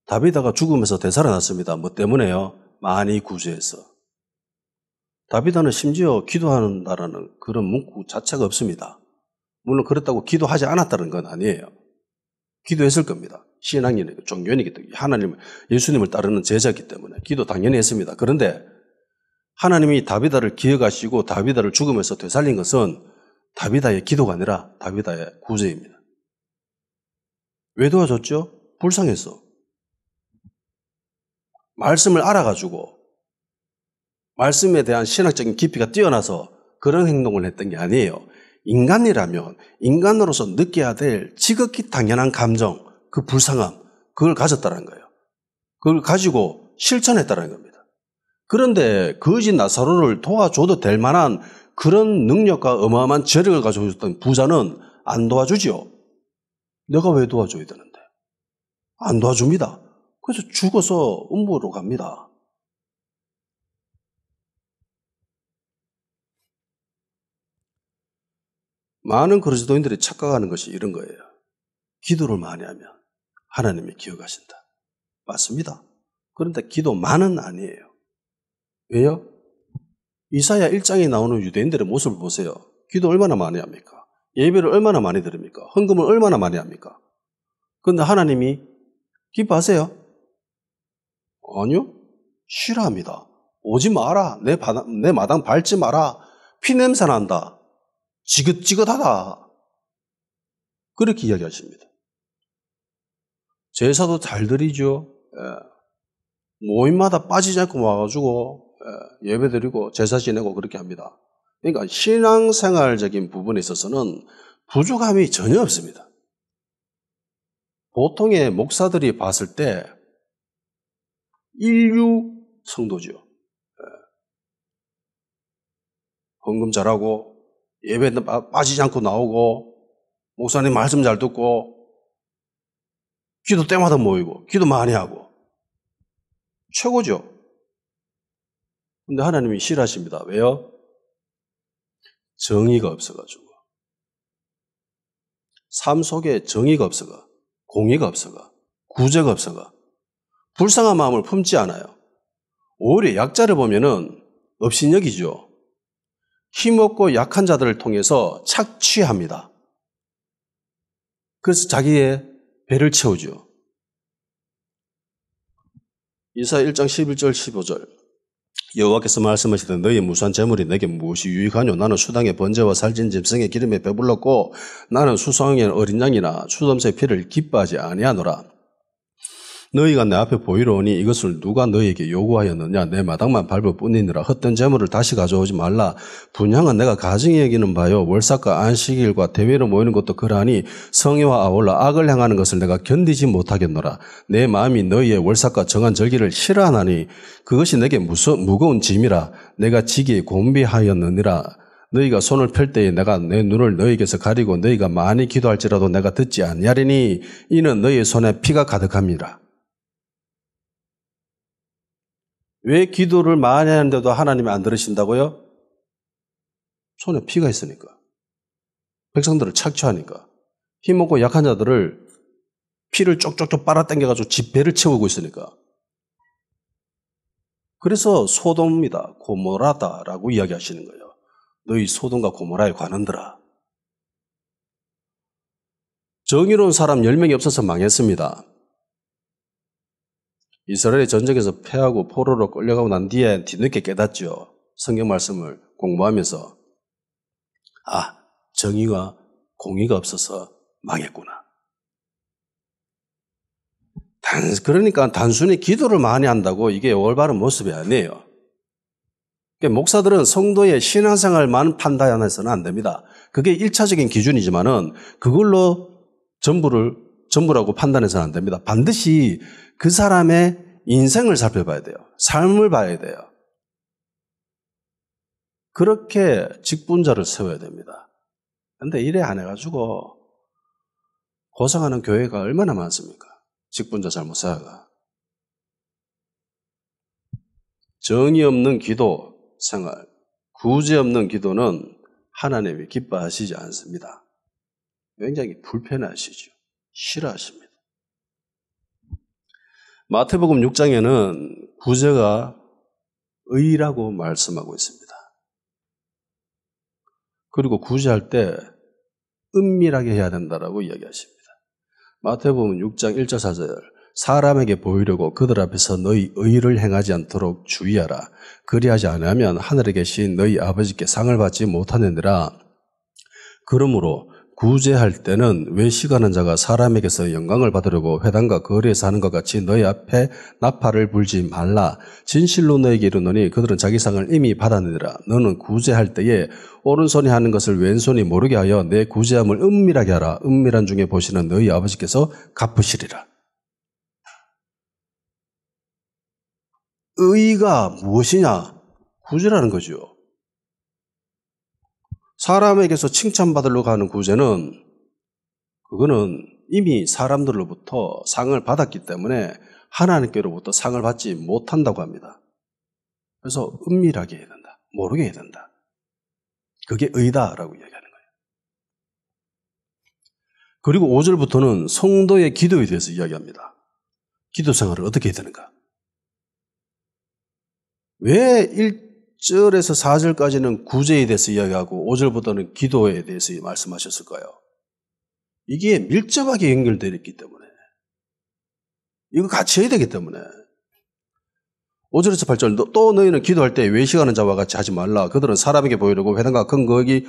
다비다가 죽으면서 되살아났습니다. 뭐 때문에요? 많이 구제해서. 다비다는 심지어 기도한다라는 그런 문구 자체가 없습니다. 물론 그렇다고 기도하지 않았다는 건 아니에요. 기도했을 겁니다. 신앙인이고 종교인이기 때문에 하나님, 예수님을 따르는 제자이기 때문에 기도 당연히 했습니다. 그런데 하나님이 다비다를 기억하시고 다비다를 죽으면서 되살린 것은 다비다의 기도가 아니라 다비다의 구제입니다. 왜 도와줬죠? 불쌍해서. 말씀을 알아가지고 말씀에 대한 신학적인 깊이가 뛰어나서 그런 행동을 했던 게 아니에요. 인간이라면 인간으로서 느껴야 될 지극히 당연한 감정, 그 불쌍함, 그걸 가졌다는 거예요. 그걸 가지고 실천했다는 겁니다. 그런데 거지 나사로를 도와줘도 될 만한 그런 능력과 어마어마한 재력을 가지고 있었던 부자는 안 도와주지요. 내가 왜 도와줘야 되는데? 안 도와줍니다. 그래서 죽어서 음부로 갑니다. 많은 그리스도인들이 착각하는 것이 이런 거예요. 기도를 많이 하면 하나님이 기억하신다. 맞습니다. 그런데 기도만은 아니에요. 왜요? 이사야 1장에 나오는 유대인들의 모습을 보세요. 기도 얼마나 많이 합니까? 예배를 얼마나 많이 드립니까? 헌금을 얼마나 많이 합니까? 그런데 하나님이 기뻐하세요? 아니요. 싫어합니다. 오지 마라. 내 마당 밟지 마라. 피냄새 난다. 지긋지긋하다. 그렇게 이야기하십니다. 제사도 잘 드리죠. 모임마다 빠지지 않고 와가지고 예배 드리고 제사 지내고 그렇게 합니다. 그러니까 신앙생활적인 부분에 있어서는 부족함이 전혀 없습니다. 보통의 목사들이 봤을 때 인류 성도죠. 헌금 잘하고 예배 빠지지 않고 나오고 목사님 말씀 잘 듣고 기도 때마다 모이고 기도 많이 하고 최고죠. 근데 하나님이 싫어하십니다. 왜요? 정의가 없어가지고. 삶 속에 정의가 없어가, 공의가 없어가, 구제가 없어가, 불쌍한 마음을 품지 않아요. 오히려 약자를 보면은 업신여기죠. 힘없고 약한 자들을 통해서 착취합니다. 그래서 자기의 배를 채우죠. 이사야 1장 11절 15절 여호와께서 말씀하시되 너희 무수한 재물이 내게 무엇이 유익하뇨? 나는 수당의 번제와 살찐 짐승의 기름에 배불렀고 나는 수송의 어린 양이나 수염새 피를 기뻐하지 아니하노라. 너희가 내 앞에 보이러 오니 이것을 누가 너희에게 요구하였느냐? 내 마당만 밟을 뿐이니라. 헛된 재물을 다시 가져오지 말라. 분향은 내가 가증히 여기는 바요. 월삭과 안식일과 대회로 모이는 것도 그러하니 성회와 아울러 악을 행하는 것을 내가 견디지 못하겠노라. 내 마음이 너희의 월삭과 정한 절기를 싫어하나니 그것이 내게 무거운 짐이라. 내가 지기에 곤비하였느니라. 너희가 손을 펼 때에 내가 내 눈을 너희에게서 가리고 너희가 많이 기도할지라도 내가 듣지 아니하리니 이는 너희의 손에 피가 가득함이라. 왜 기도를 많이 하는데도 하나님이 안 들으신다고요? 손에 피가 있으니까. 백성들을 착취하니까. 힘없고 약한 자들을 피를 쪽쪽쪽 빨아당겨가지고 집 배를 채우고 있으니까. 그래서 소돔이다, 고모라다라고 이야기하시는 거예요. 너희 소돔과 고모라의 관원들아. 정의로운 사람 10명이 없어서 망했습니다. 이스라엘이 전쟁에서 패하고 포로로 끌려가고 난 뒤에 뒤늦게 깨닫죠. 성경 말씀을 공부하면서 정의와 공의가 없어서 망했구나. 그러니까 단순히 기도를 많이 한다고 이게 올바른 모습이 아니에요. 그러니까 목사들은 성도의 신앙생활만 판단해서는 안 됩니다. 그게 1차적인 기준이지만은 그걸로 전부라고 판단해서는 안 됩니다. 반드시 그 사람의 인생을 살펴봐야 돼요. 삶을 봐야 돼요. 그렇게 직분자를 세워야 됩니다. 그런데 이래 안 해가지고 고생하는 교회가 얼마나 많습니까? 직분자 잘못 살아가. 정의 없는 기도 생활, 구제 없는 기도는 하나님이 기뻐하시지 않습니다. 굉장히 불편하시죠. 싫어하십니다. 마태복음 6장에는 구제가 의라고 말씀하고 있습니다. 그리고 구제할 때 은밀하게 해야 된다라고 이야기하십니다. 마태복음 6장 1절 4절 사람에게 보이려고 그들 앞에서 너희 의를 행하지 않도록 주의하라. 그리하지 않으면 하늘에 계신 너희 아버지께 상을 받지 못하느니라. 그러므로 구제할 때는 외식하는 자가 사람에게서 영광을 받으려고 회당과 거리에서 하는 것 같이 너희 앞에 나팔을 불지 말라. 진실로 너에게 이르노니 그들은 자기 상을 이미 받았느니라. 너는 구제할 때에 오른손이 하는 것을 왼손이 모르게 하여 내 구제함을 은밀하게 하라. 은밀한 중에 보시는 너희 아버지께서 갚으시리라. 의가 무엇이냐? 구제라는 거죠. 사람에게서 칭찬받으려고 하는 구제는 그거는 이미 사람들로부터 상을 받았기 때문에 하나님께로부터 상을 받지 못한다고 합니다. 그래서 은밀하게 해야 된다. 모르게 해야 된다. 그게 의다라고 이야기하는 거예요. 그리고 5절부터는 성도의 기도에 대해서 이야기합니다. 기도 생활을 어떻게 해야 되는가? 왜 1절에서 4절까지는 구제에 대해서 이야기하고 5절부터는 기도에 대해서 말씀하셨을까요? 이게 밀접하게 연결되어 있기 때문에 이거 같이 해야 되기 때문에 5절에서 8절 또 너희는 기도할 때 외식하는 자와 같이 하지 말라. 그들은 사람에게 보이려고 회당과 큰 거기에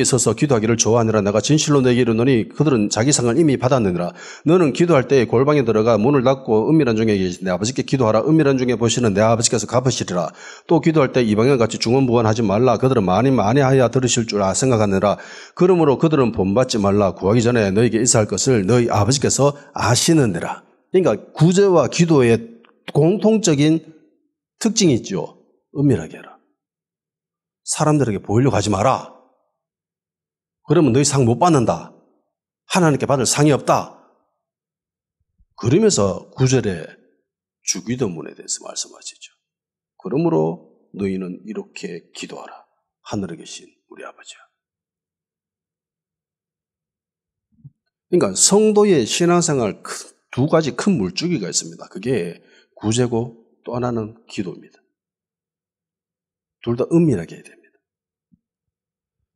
서서 기도하기를 좋아하느라. 내가 진실로 너에게 이르노니 그들은 자기 상을 이미 받았느니라. 너는 기도할 때 골방에 들어가 문을 닫고 은밀한 중에 계신 내 아버지께 기도하라. 은밀한 중에 보시는 내 아버지께서 갚으시리라. 또 기도할 때 이방인같이 중언부언하지 말라. 그들은 많이 하여 들으실 줄 생각하느라. 그러므로 그들은 본받지 말라. 구하기 전에 너에게 있어야 할 것을 너희 아버지께서 아시느니라. 그러니까 구제와 기도의 공통적인 특징이 있죠. 은밀하게 해라. 사람들에게 보이려고 하지 마라. 그러면 너희 상 못 받는다. 하나님께 받을 상이 없다. 그러면서 9절에 주기도문에 대해서 말씀하시죠. 그러므로 너희는 이렇게 기도하라. 하늘에 계신 우리 아버지야. 그러니까 성도의 신앙생활 두 가지 큰 물줄기가 있습니다. 그게 구제고 또 하나는 기도입니다. 둘 다 은밀하게 해야 됩니다.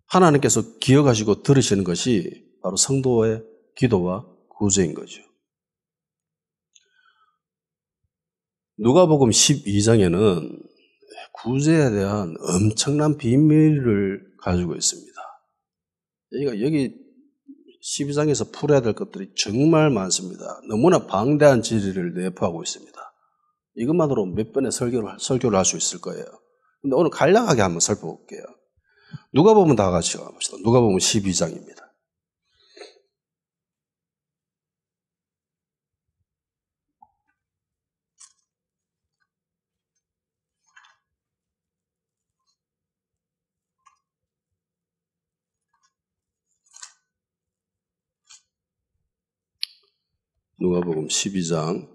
하나님께서 기억하시고 들으시는 것이 바로 성도의 기도와 구제인 거죠. 누가복음 12장에는 구제에 대한 엄청난 비밀을 가지고 있습니다. 여기 12장에서 풀어야 될 것들이 정말 많습니다. 너무나 방대한 진리를 내포하고 있습니다. 이것만으로 몇 번의 설교를 할 수 있을 거예요. 근데 오늘 간략하게 한번 살펴볼게요. 누가복음 다 같이 가봅시다. 누가복음 12장입니다. 누가복음 12장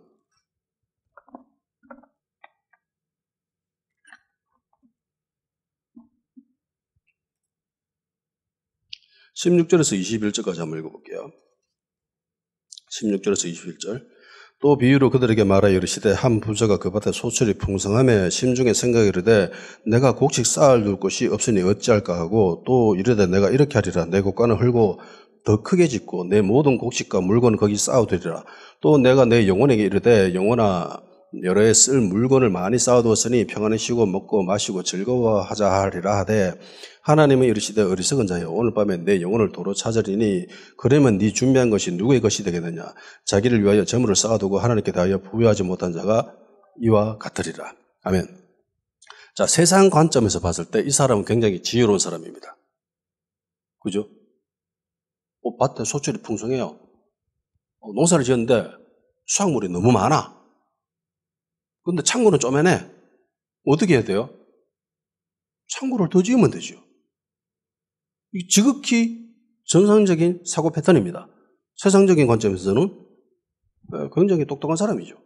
16절에서 21절까지 한번 읽어볼게요. 16절에서 21절. 또 비유로 그들에게 말하여 이르시되 한 부자가 그 밭에 소출이 풍성하며 심중에 생각이 이르되 내가 곡식 쌓아둘 곳이 없으니 어찌할까 하고 또 이르되 내가 이렇게 하리라. 내 곡간을 헐고 더 크게 짓고 내 모든 곡식과 물건을 거기 쌓아두리라. 또 내가 내 영혼에게 이르되 영혼아 여러 해 쓸 물건을 많이 쌓아두었으니 평안히 쉬고 먹고 마시고 즐거워하자 하리라 하되 하나님은 이르시되 어리석은 자여 오늘 밤에 내 영혼을 도로 찾으리니 그러면 네 준비한 것이 누구의 것이 되겠느냐. 자기를 위하여 재물을 쌓아두고 하나님께 대하여 부여하지 못한 자가 이와 같으리라. 아멘. 자, 세상 관점에서 봤을 때 이 사람은 굉장히 지혜로운 사람입니다. 그죠? 밭에 소출이 풍성해요. 농사를 지었는데 수확물이 너무 많아. 근데 창고는 쪼매네. 어떻게 해야 돼요? 창고를 더 지으면 되죠. 이 지극히 정상적인 사고 패턴입니다. 세상적인 관점에서는 굉장히 똑똑한 사람이죠.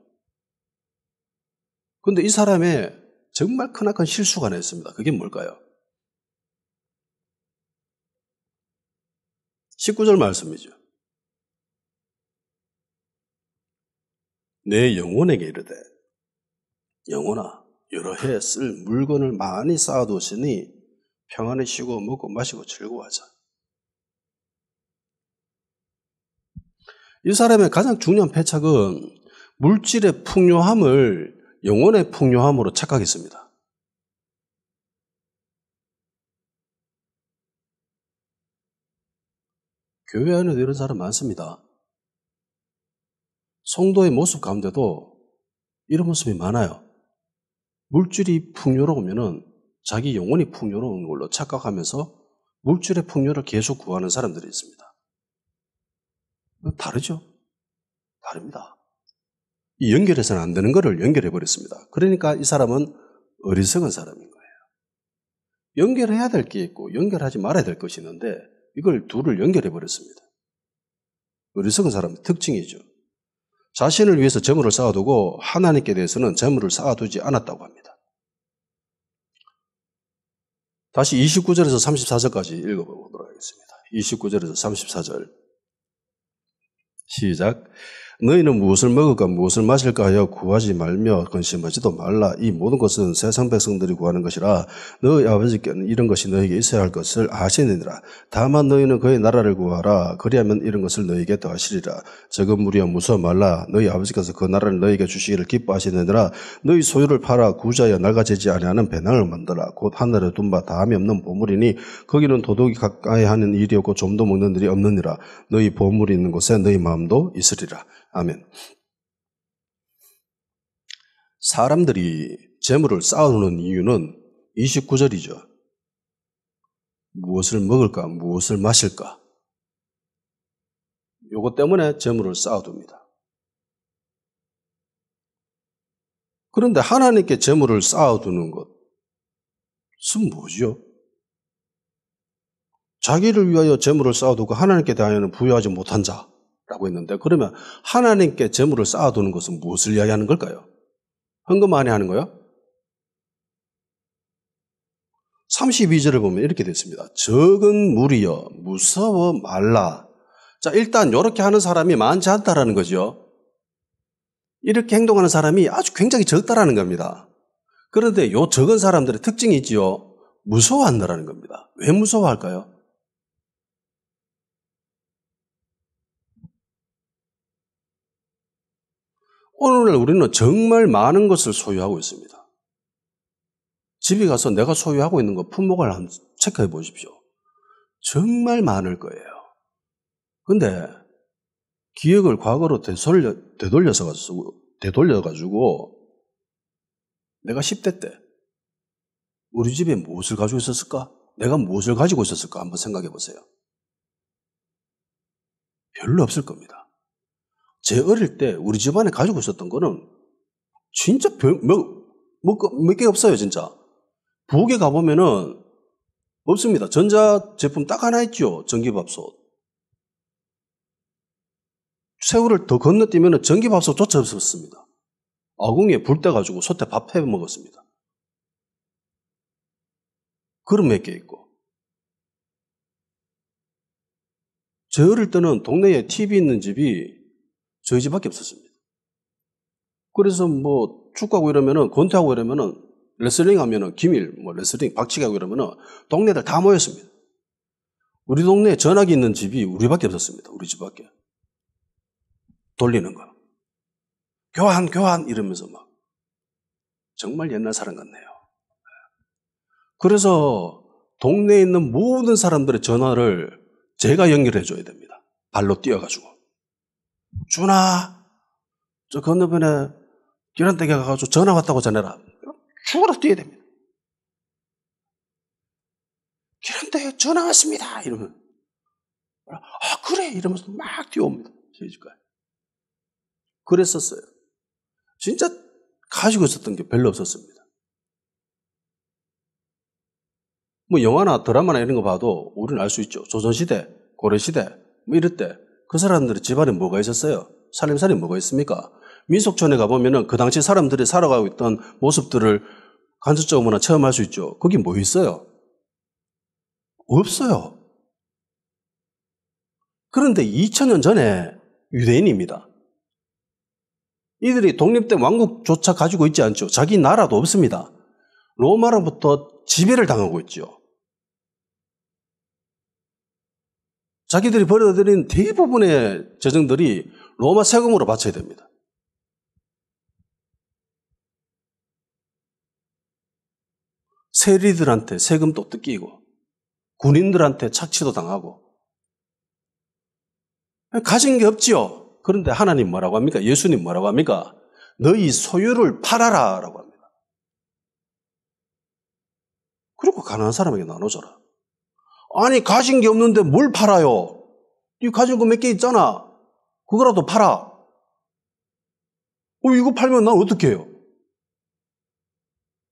그런데 이 사람의 정말 크나큰 실수가 하나 있습니다. 그게 뭘까요? 19절 말씀이죠. 내 영혼에게 이르되 영혼아 여러 해 쓸 물건을 많이 쌓아두었으니 평안히 쉬고 먹고 마시고 즐거워하자. 이 사람의 가장 중요한 패착은 물질의 풍요함을 영혼의 풍요함으로 착각했습니다. 교회 안에도 이런 사람 많습니다. 성도의 모습 가운데도 이런 모습이 많아요. 물질이 풍요로우면은 자기 영혼이 풍요로운 걸로 착각하면서 물질의 풍요를 계속 구하는 사람들이 있습니다. 다르죠? 다릅니다. 이 연결해서는 안 되는 것을 연결해 버렸습니다. 그러니까 이 사람은 어리석은 사람인 거예요. 연결해야 될 게 있고 연결하지 말아야 될 것이 있는데 이걸 둘을 연결해 버렸습니다. 어리석은 사람의 특징이죠. 자신을 위해서 재물을 쌓아두고 하나님께 대해서는 재물을 쌓아두지 않았다고 합니다. 다시 29절에서 34절까지 읽어보도록 하겠습니다. 29절에서 34절 시작. 너희는 무엇을 먹을까 무엇을 마실까 하여 구하지 말며 근심하지도 말라. 이 모든 것은 세상 백성들이 구하는 것이라. 너희 아버지께는 이런 것이 너희에게 있어야 할 것을 아시느니라. 다만 너희는 그의 나라를 구하라. 그리하면 이런 것을 너희에게 더하시리라. 적은 무리여 무서워 말라. 너희 아버지께서 그 나라를 너희에게 주시기를 기뻐하시느니라. 너희 소유를 팔아 구자여 낡아지지 아니하는 배낭을 만들라. 곧 하늘에 둔 바 다함이 없는 보물이니 거기는 도둑이 가까이 하는 일이 없고 좀도 먹는 일이 없느니라. 너희 보물이 있는 곳에 너희 마음도 있으리라. 아멘. 사람들이 재물을 쌓아놓는 이유는 29절이죠. 무엇을 먹을까, 무엇을 마실까. 요것 때문에 재물을 쌓아둡니다. 그런데 하나님께 재물을 쌓아두는 것은 뭐죠? 자기를 위하여 재물을 쌓아두고 하나님께 대하여는 부여하지 못한 자. 라고 했는데 그러면 하나님께 재물을 쌓아두는 것은 무엇을 이야기하는 걸까요? 헌금 많이 하는 거요? 32절을 보면 이렇게 됐습니다. 적은 무리여 무서워 말라. 자, 일단 이렇게 하는 사람이 많지 않다라는 거죠. 이렇게 행동하는 사람이 아주 굉장히 적다라는 겁니다. 그런데 요 적은 사람들의 특징이 있지요. 무서워한다라는 겁니다. 왜 무서워할까요? 오늘날 우리는 정말 많은 것을 소유하고 있습니다. 집에 가서 내가 소유하고 있는 거 품목을 한번 체크해 보십시오. 정말 많을 거예요. 근데 기억을 과거로 되돌려가지고 내가 10대 때 우리 집에 무엇을 가지고 있었을까? 내가 무엇을 가지고 있었을까? 한번 생각해 보세요. 별로 없을 겁니다. 제 어릴 때 우리 집안에 가지고 있었던 거는 진짜 몇 개 없어요, 진짜. 부엌에 가보면은 없습니다. 전자제품 딱 하나 있죠. 전기밥솥. 세월을 더 건너뛰면 전기밥솥조차 없었습니다. 아궁이에 불 떼가지고 솥에 밥 해 먹었습니다. 그릇 몇 개 있고. 제 어릴 때는 동네에 TV 있는 집이 저희 집밖에 없었습니다. 그래서 뭐 축구하고 이러면은 권태하고 이러면은 레슬링 하면은 기밀 레슬링 박치기 하고 이러면은 동네들 다 모였습니다. 우리 동네에 전화기 있는 집이 우리밖에 없었습니다. 우리 집밖에. 돌리는 거. 교환 이러면서 막 정말 옛날 사람 같네요. 그래서 동네에 있는 모든 사람들의 전화를 제가 연결해 줘야 됩니다. 발로 뛰어가지고. 준아, 저 건너편에 계란댁에 가가지고 전화 왔다고 전해라. 죽으러 뛰어야 됩니다. 계란댁에 전화 왔습니다. 이러면 아 그래 이러면서 막 뛰어옵니다. 저희 집까지. 그랬었어요. 진짜 가지고 있었던 게 별로 없었습니다. 뭐 영화나 드라마나 이런 거 봐도 우리는 알 수 있죠. 조선시대, 고려시대 뭐 이럴 때 그 사람들의 집안에 뭐가 있었어요? 살림살이 뭐가 있습니까? 민속촌에 가보면은 그 당시 사람들이 살아가고 있던 모습들을 간접적으로나 체험할 수 있죠. 거기 뭐 있어요? 없어요. 그런데 2000년 전에 유대인입니다. 이들이 독립된 왕국조차 가지고 있지 않죠. 자기 나라도 없습니다. 로마로부터 지배를 당하고 있죠. 자기들이 벌어들인 대부분의 재정들이 로마 세금으로 바쳐야 됩니다. 세리들한테 세금도 뜯기고 군인들한테 착취도 당하고 가진 게 없지요. 그런데 하나님 뭐라고 합니까? 예수님 뭐라고 합니까? 너희 소유를 팔아라 라고 합니다. 그리고 가난한 사람에게 나눠줘라. 아니 가진 게 없는데 뭘 팔아요? 네 가진 거 몇 개 있잖아. 그거라도 팔아. 이거 팔면 난 어떻게 해요?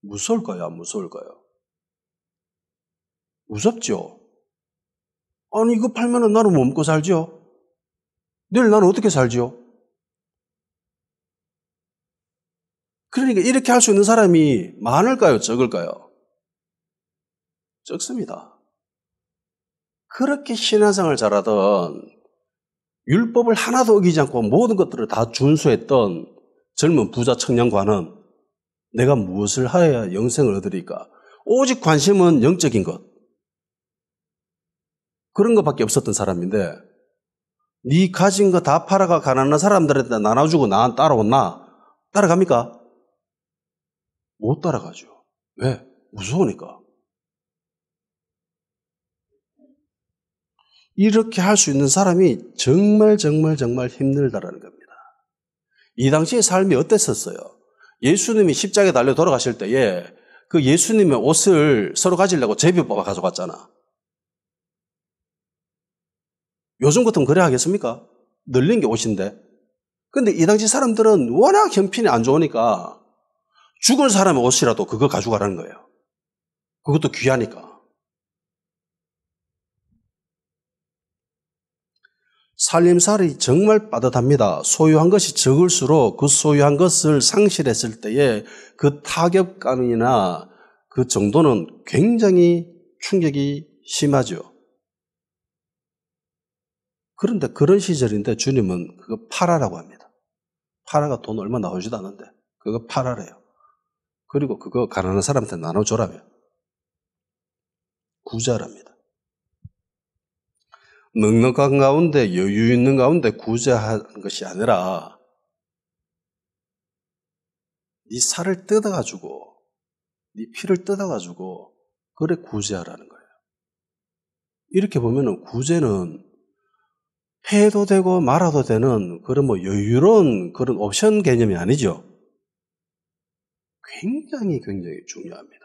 무서울까요? 안 무서울까요? 무섭죠? 아니 이거 팔면 나는 뭐 먹고 살지요? 내일 나는 어떻게 살지요? 그러니까 이렇게 할 수 있는 사람이 많을까요? 적을까요? 적습니다. 그렇게 신앙생활 잘하던 율법을 하나도 어기지 않고 모든 것들을 다 준수했던 젊은 부자 청년과는 내가 무엇을 하여야 영생을 얻으리까? 오직 관심은 영적인 것. 그런 것밖에 없었던 사람인데 네 가진 거 다 팔아가 가난한 사람들한테 나눠주고 나 따라왔나? 따라갑니까? 못 따라가죠. 왜? 무서우니까. 이렇게 할 수 있는 사람이 정말 힘들다라는 겁니다. 이 당시의 삶이 어땠었어요? 예수님이 십자가에 달려 돌아가실 때에 그 예수님의 옷을 서로 가지려고 제비 뽑아 가져갔잖아. 요즘 같으면 그래 하겠습니까? 널린 게 옷인데. 근데 이 당시 사람들은 워낙 형편이 안 좋으니까 죽은 사람의 옷이라도 그거 가져가라는 거예요. 그것도 귀하니까. 살림살이 정말 빠듯합니다. 소유한 것이 적을수록 그 소유한 것을 상실했을 때의 그 타격감이나 그 정도는 굉장히 충격이 심하죠. 그런데 그런 시절인데 주님은 그거 팔아라고 합니다. 팔아가 돈 얼마 나오지도 않는데 그거 팔아래요. 그리고 그거 가난한 사람한테 나눠줘라며. 구제하랍니다. 넉넉한 가운데 여유 있는 가운데 구제하는 것이 아니라 네 살을 뜯어가지고 네 피를 뜯어가지고 그래 구제하라는 거예요. 이렇게 보면은 구제는 해도 되고 말아도 되는 그런 뭐 여유로운 그런 옵션 개념이 아니죠. 굉장히 중요합니다.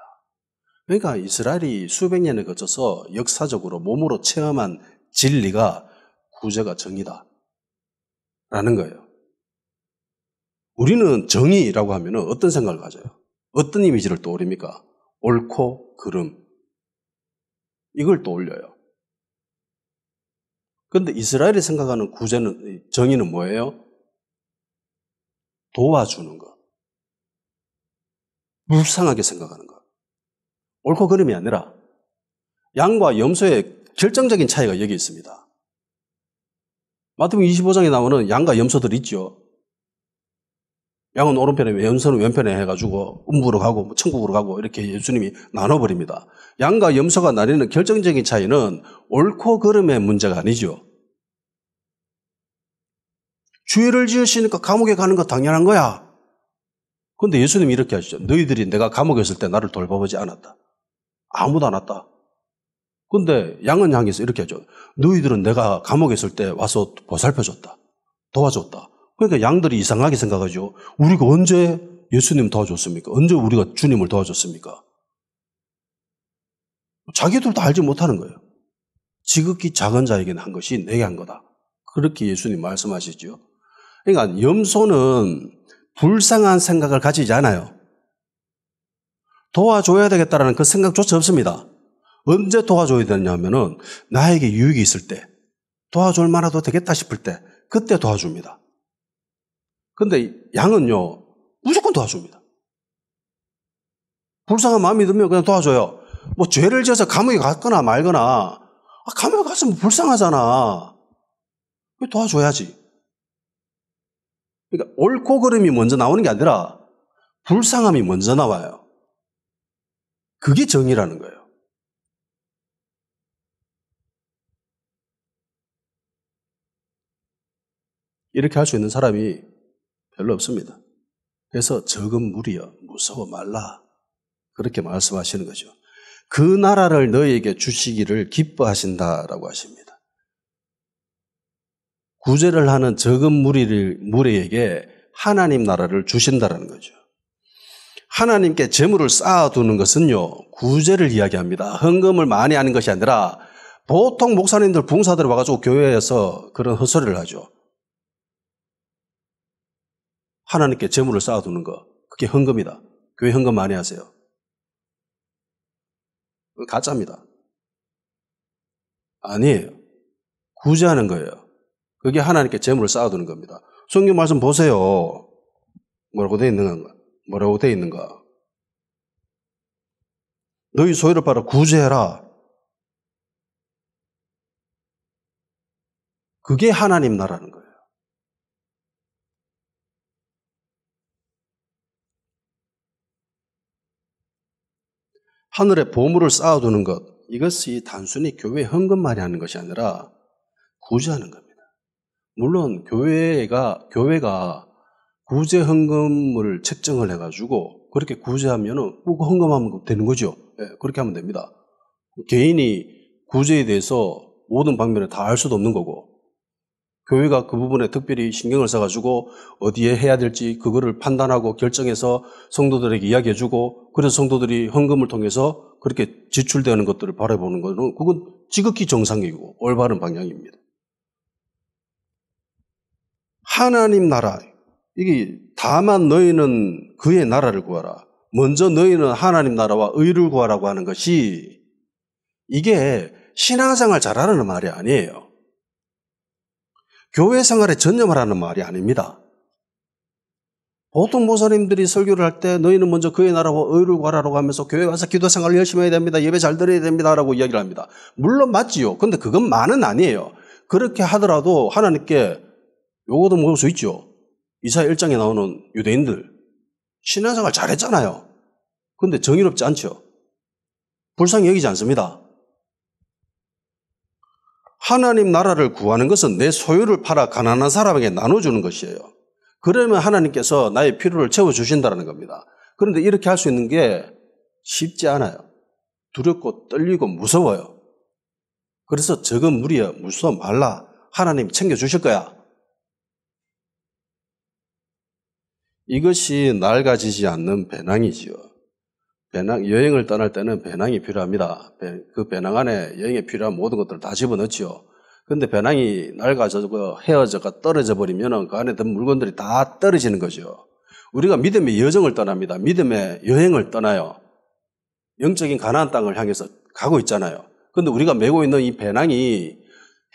그러니까 이스라엘이 수백 년에 거쳐서 역사적으로 몸으로 체험한 진리가 구제가 정의다 라는 거예요. 우리는 정의라고 하면 어떤 생각을 가져요? 어떤 이미지를 떠올립니까? 옳고 그름. 이걸 떠올려요. 그런데 이스라엘이 생각하는 구제는, 정의는 뭐예요? 도와주는 것. 불쌍하게 생각하는 것. 옳고 그름이 아니라 양과 염소의 결정적인 차이가 여기 있습니다. 마태복음 25장에 나오는 양과 염소들 있죠. 양은 오른편에 염소는 왼편에 해가지고 음부로 가고 천국으로 가고 이렇게 예수님이 나눠버립니다. 양과 염소가 나뉘는 결정적인 차이는 옳고 그름의 문제가 아니죠. 죄를 지으시니까 감옥에 가는 거 당연한 거야. 그런데 예수님이 이렇게 하시죠. 너희들이 내가 감옥에 있을 때 나를 돌봐보지 않았다. 아무도 안 왔다. 그런데 양은 향해서 이렇게 하죠. 너희들은 내가 감옥에 있을 때 와서 보살펴줬다. 도와줬다. 그러니까 양들이 이상하게 생각하죠. 우리가 언제 예수님 도와줬습니까? 언제 우리가 주님을 도와줬습니까? 자기들도 알지 못하는 거예요. 지극히 작은 자에게는 한 것이 내게 한 거다. 그렇게 예수님 말씀하시죠. 그러니까 염소는 불쌍한 생각을 가지지 않아요. 도와줘야 되겠다라는 그 생각조차 없습니다. 언제 도와줘야 되냐면은 나에게 유익이 있을 때, 도와줄 만해도 되겠다 싶을 때 그때 도와줍니다. 근데 양은요 무조건 도와줍니다. 불쌍한 마음이 들면 그냥 도와줘요. 뭐 죄를 지어서 감옥에 갔거나 말거나 감옥에 갔으면 불쌍하잖아. 도와줘야지. 그러니까 옳고 그름이 먼저 나오는 게 아니라 불쌍함이 먼저 나와요. 그게 정의라는 거예요. 이렇게 할 수 있는 사람이 별로 없습니다. 그래서 적은 무리여 무서워 말라. 그렇게 말씀하시는 거죠. 그 나라를 너희에게 주시기를 기뻐하신다라고 하십니다. 구제를 하는 적은 무리에게 하나님 나라를 주신다라는 거죠. 하나님께 재물을 쌓아두는 것은요, 구제를 이야기합니다. 헌금을 많이 하는 것이 아니라 보통 목사님들, 부흥사들이 와가지고 교회에서 그런 헛소리를 하죠. 하나님께 재물을 쌓아두는 거, 그게 헌금이다. 교회 헌금 많이 하세요. 그건 가짜입니다. 아니에요. 구제하는 거예요. 그게 하나님께 재물을 쌓아두는 겁니다. 성경 말씀 보세요. 뭐라고 되어 있는가? 뭐라고 되어 있는가? 너희 소유를 팔아 구제해라. 그게 하나님 나라는 거예요. 하늘에 보물을 쌓아두는 것, 이것이 단순히 교회 헌금만이 하는 것이 아니라 구제하는 겁니다. 물론 교회가 구제 헌금을 책정을 해가지고 그렇게 구제하면은 꼭 헌금하면 되는 거죠. 네, 그렇게 하면 됩니다. 개인이 구제에 대해서 모든 방면을 다 알 수도 없는 거고, 교회가 그 부분에 특별히 신경을 써가지고 어디에 해야 될지 그거를 판단하고 결정해서 성도들에게 이야기해주고, 그래서 성도들이 헌금을 통해서 그렇게 지출되는 것들을 바라보는 것은 그건 지극히 정상이고 올바른 방향입니다. 하나님 나라, 이게 다만 너희는 그의 나라를 구하라. 먼저 너희는 하나님 나라와 의를 구하라고 하는 것이, 이게 신앙생활 잘하라는 말이 아니에요. 교회 생활에 전념하라는 말이 아닙니다. 보통 목사님들이 설교를 할 때 너희는 먼저 그의 나라와 의를 구하라고 하면서 교회 와서 기도 생활을 열심히 해야 됩니다. 예배 잘 드려야 됩니다. 라고 이야기를 합니다. 물론 맞지요. 근데 그건 만은 아니에요. 그렇게 하더라도 하나님께 요거도 먹을 수 있죠. 이사야 1장에 나오는 유대인들 신앙생활 잘했잖아요. 근데 정의롭지 않죠. 불쌍히 여기지 않습니다. 하나님 나라를 구하는 것은 내 소유를 팔아 가난한 사람에게 나눠주는 것이에요. 그러면 하나님께서 나의 필요를 채워주신다는 겁니다. 그런데 이렇게 할 수 있는 게 쉽지 않아요. 두렵고 떨리고 무서워요. 그래서 적은 무리야, 무서워 말라. 하나님 챙겨주실 거야. 이것이 낡아지지 않는 배낭이지요. 여행을 떠날 때는 배낭이 필요합니다. 그 배낭 안에 여행에 필요한 모든 것들을 다 집어넣지요. 근데 배낭이 낡아져서 헤어져가 떨어져 버리면 그 안에 든 물건들이 다 떨어지는 거죠. 우리가 믿음의 여정을 떠납니다. 믿음의 여행을 떠나요. 영적인 가나안 땅을 향해서 가고 있잖아요. 근데 우리가 메고 있는 이 배낭이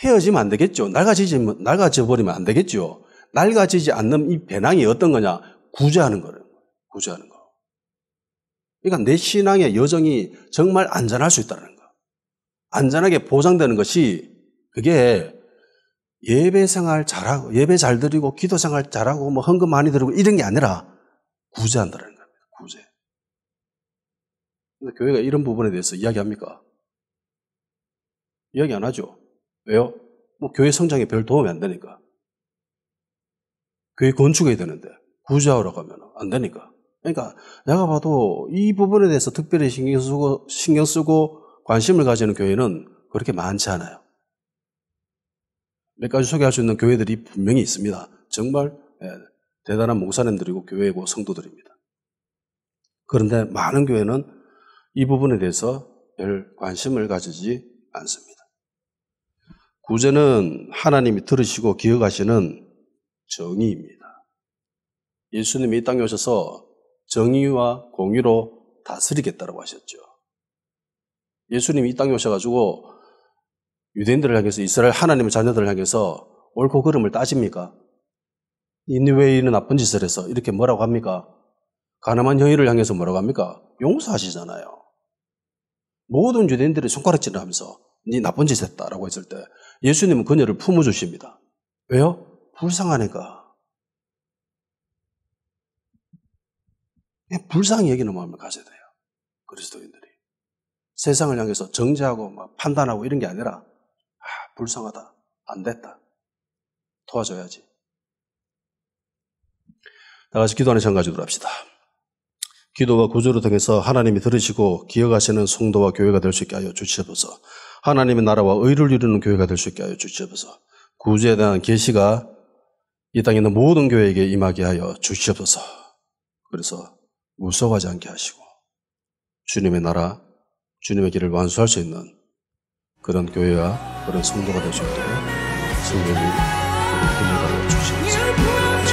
헤어지면 안 되겠죠. 낡아져 버리면 안 되겠죠. 낡아지지 않는 이 배낭이 어떤 거냐? 구제하는 거예요. 구제하는 거. 그러니까 내 신앙의 여정이 정말 안전할 수 있다는 거. 안전하게 보장되는 것이, 그게 예배 생활 잘하고, 예배 잘 드리고, 기도 생활 잘하고, 뭐 헌금 많이 드리고 이런 게 아니라 구제한다는 겁니다. 구제. 근데 교회가 이런 부분에 대해서 이야기합니까? 이야기 안 하죠. 왜요? 뭐 교회 성장에 별 도움이 안 되니까. 교회 건축해야 되는데 구제하러 가면 안 되니까. 그러니까 내가 봐도 이 부분에 대해서 특별히 신경 쓰고 관심을 가지는 교회는 그렇게 많지 않아요. 몇 가지 소개할 수 있는 교회들이 분명히 있습니다. 정말 대단한 목사님들이고 교회고 성도들입니다. 그런데 많은 교회는 이 부분에 대해서 별 관심을 가지지 않습니다. 구제는 하나님이 들으시고 기억하시는 정의입니다. 예수님이 이 땅에 오셔서 정의와 공의로 다스리겠다고 하셨죠. 예수님이 이 땅에 오셔가지고 유대인들을 향해서, 이스라엘 하나님의 자녀들을 향해서 옳고 그름을 따집니까? 왜 이런 나쁜 짓을 해서 이렇게 뭐라고 합니까? 가늠한 여인을 향해서 뭐라고 합니까? 용서하시잖아요. 모든 유대인들이 손가락질을 하면서 네 나쁜 짓 했다라고 했을 때 예수님은 그녀를 품어주십니다. 왜요? 불쌍하니까. 불쌍히 여기는 마음을 가져야 돼요. 그리스도인들이. 세상을 향해서 정죄하고 막 판단하고 이런 게 아니라, 불쌍하다. 안 됐다. 도와줘야지. 다 같이 기도하는 시간 가지도록 합시다. 기도와 구조를 통해서 하나님이 들으시고 기억하시는 성도와 교회가 될 수 있게 하여 주시옵소서. 하나님의 나라와 의를 이루는 교회가 될 수 있게 하여 주시옵소서. 구주에 대한 계시가 이 땅에 있는 모든 교회에게 임하게 하여 주시옵소서. 그래서 무서워하지 않게 하시고 주님의 나라, 주님의 길을 완수할 수 있는 그런 교회와 그런 성도가 될 수 있도록 성령님 힘을 가져 주시옵소서.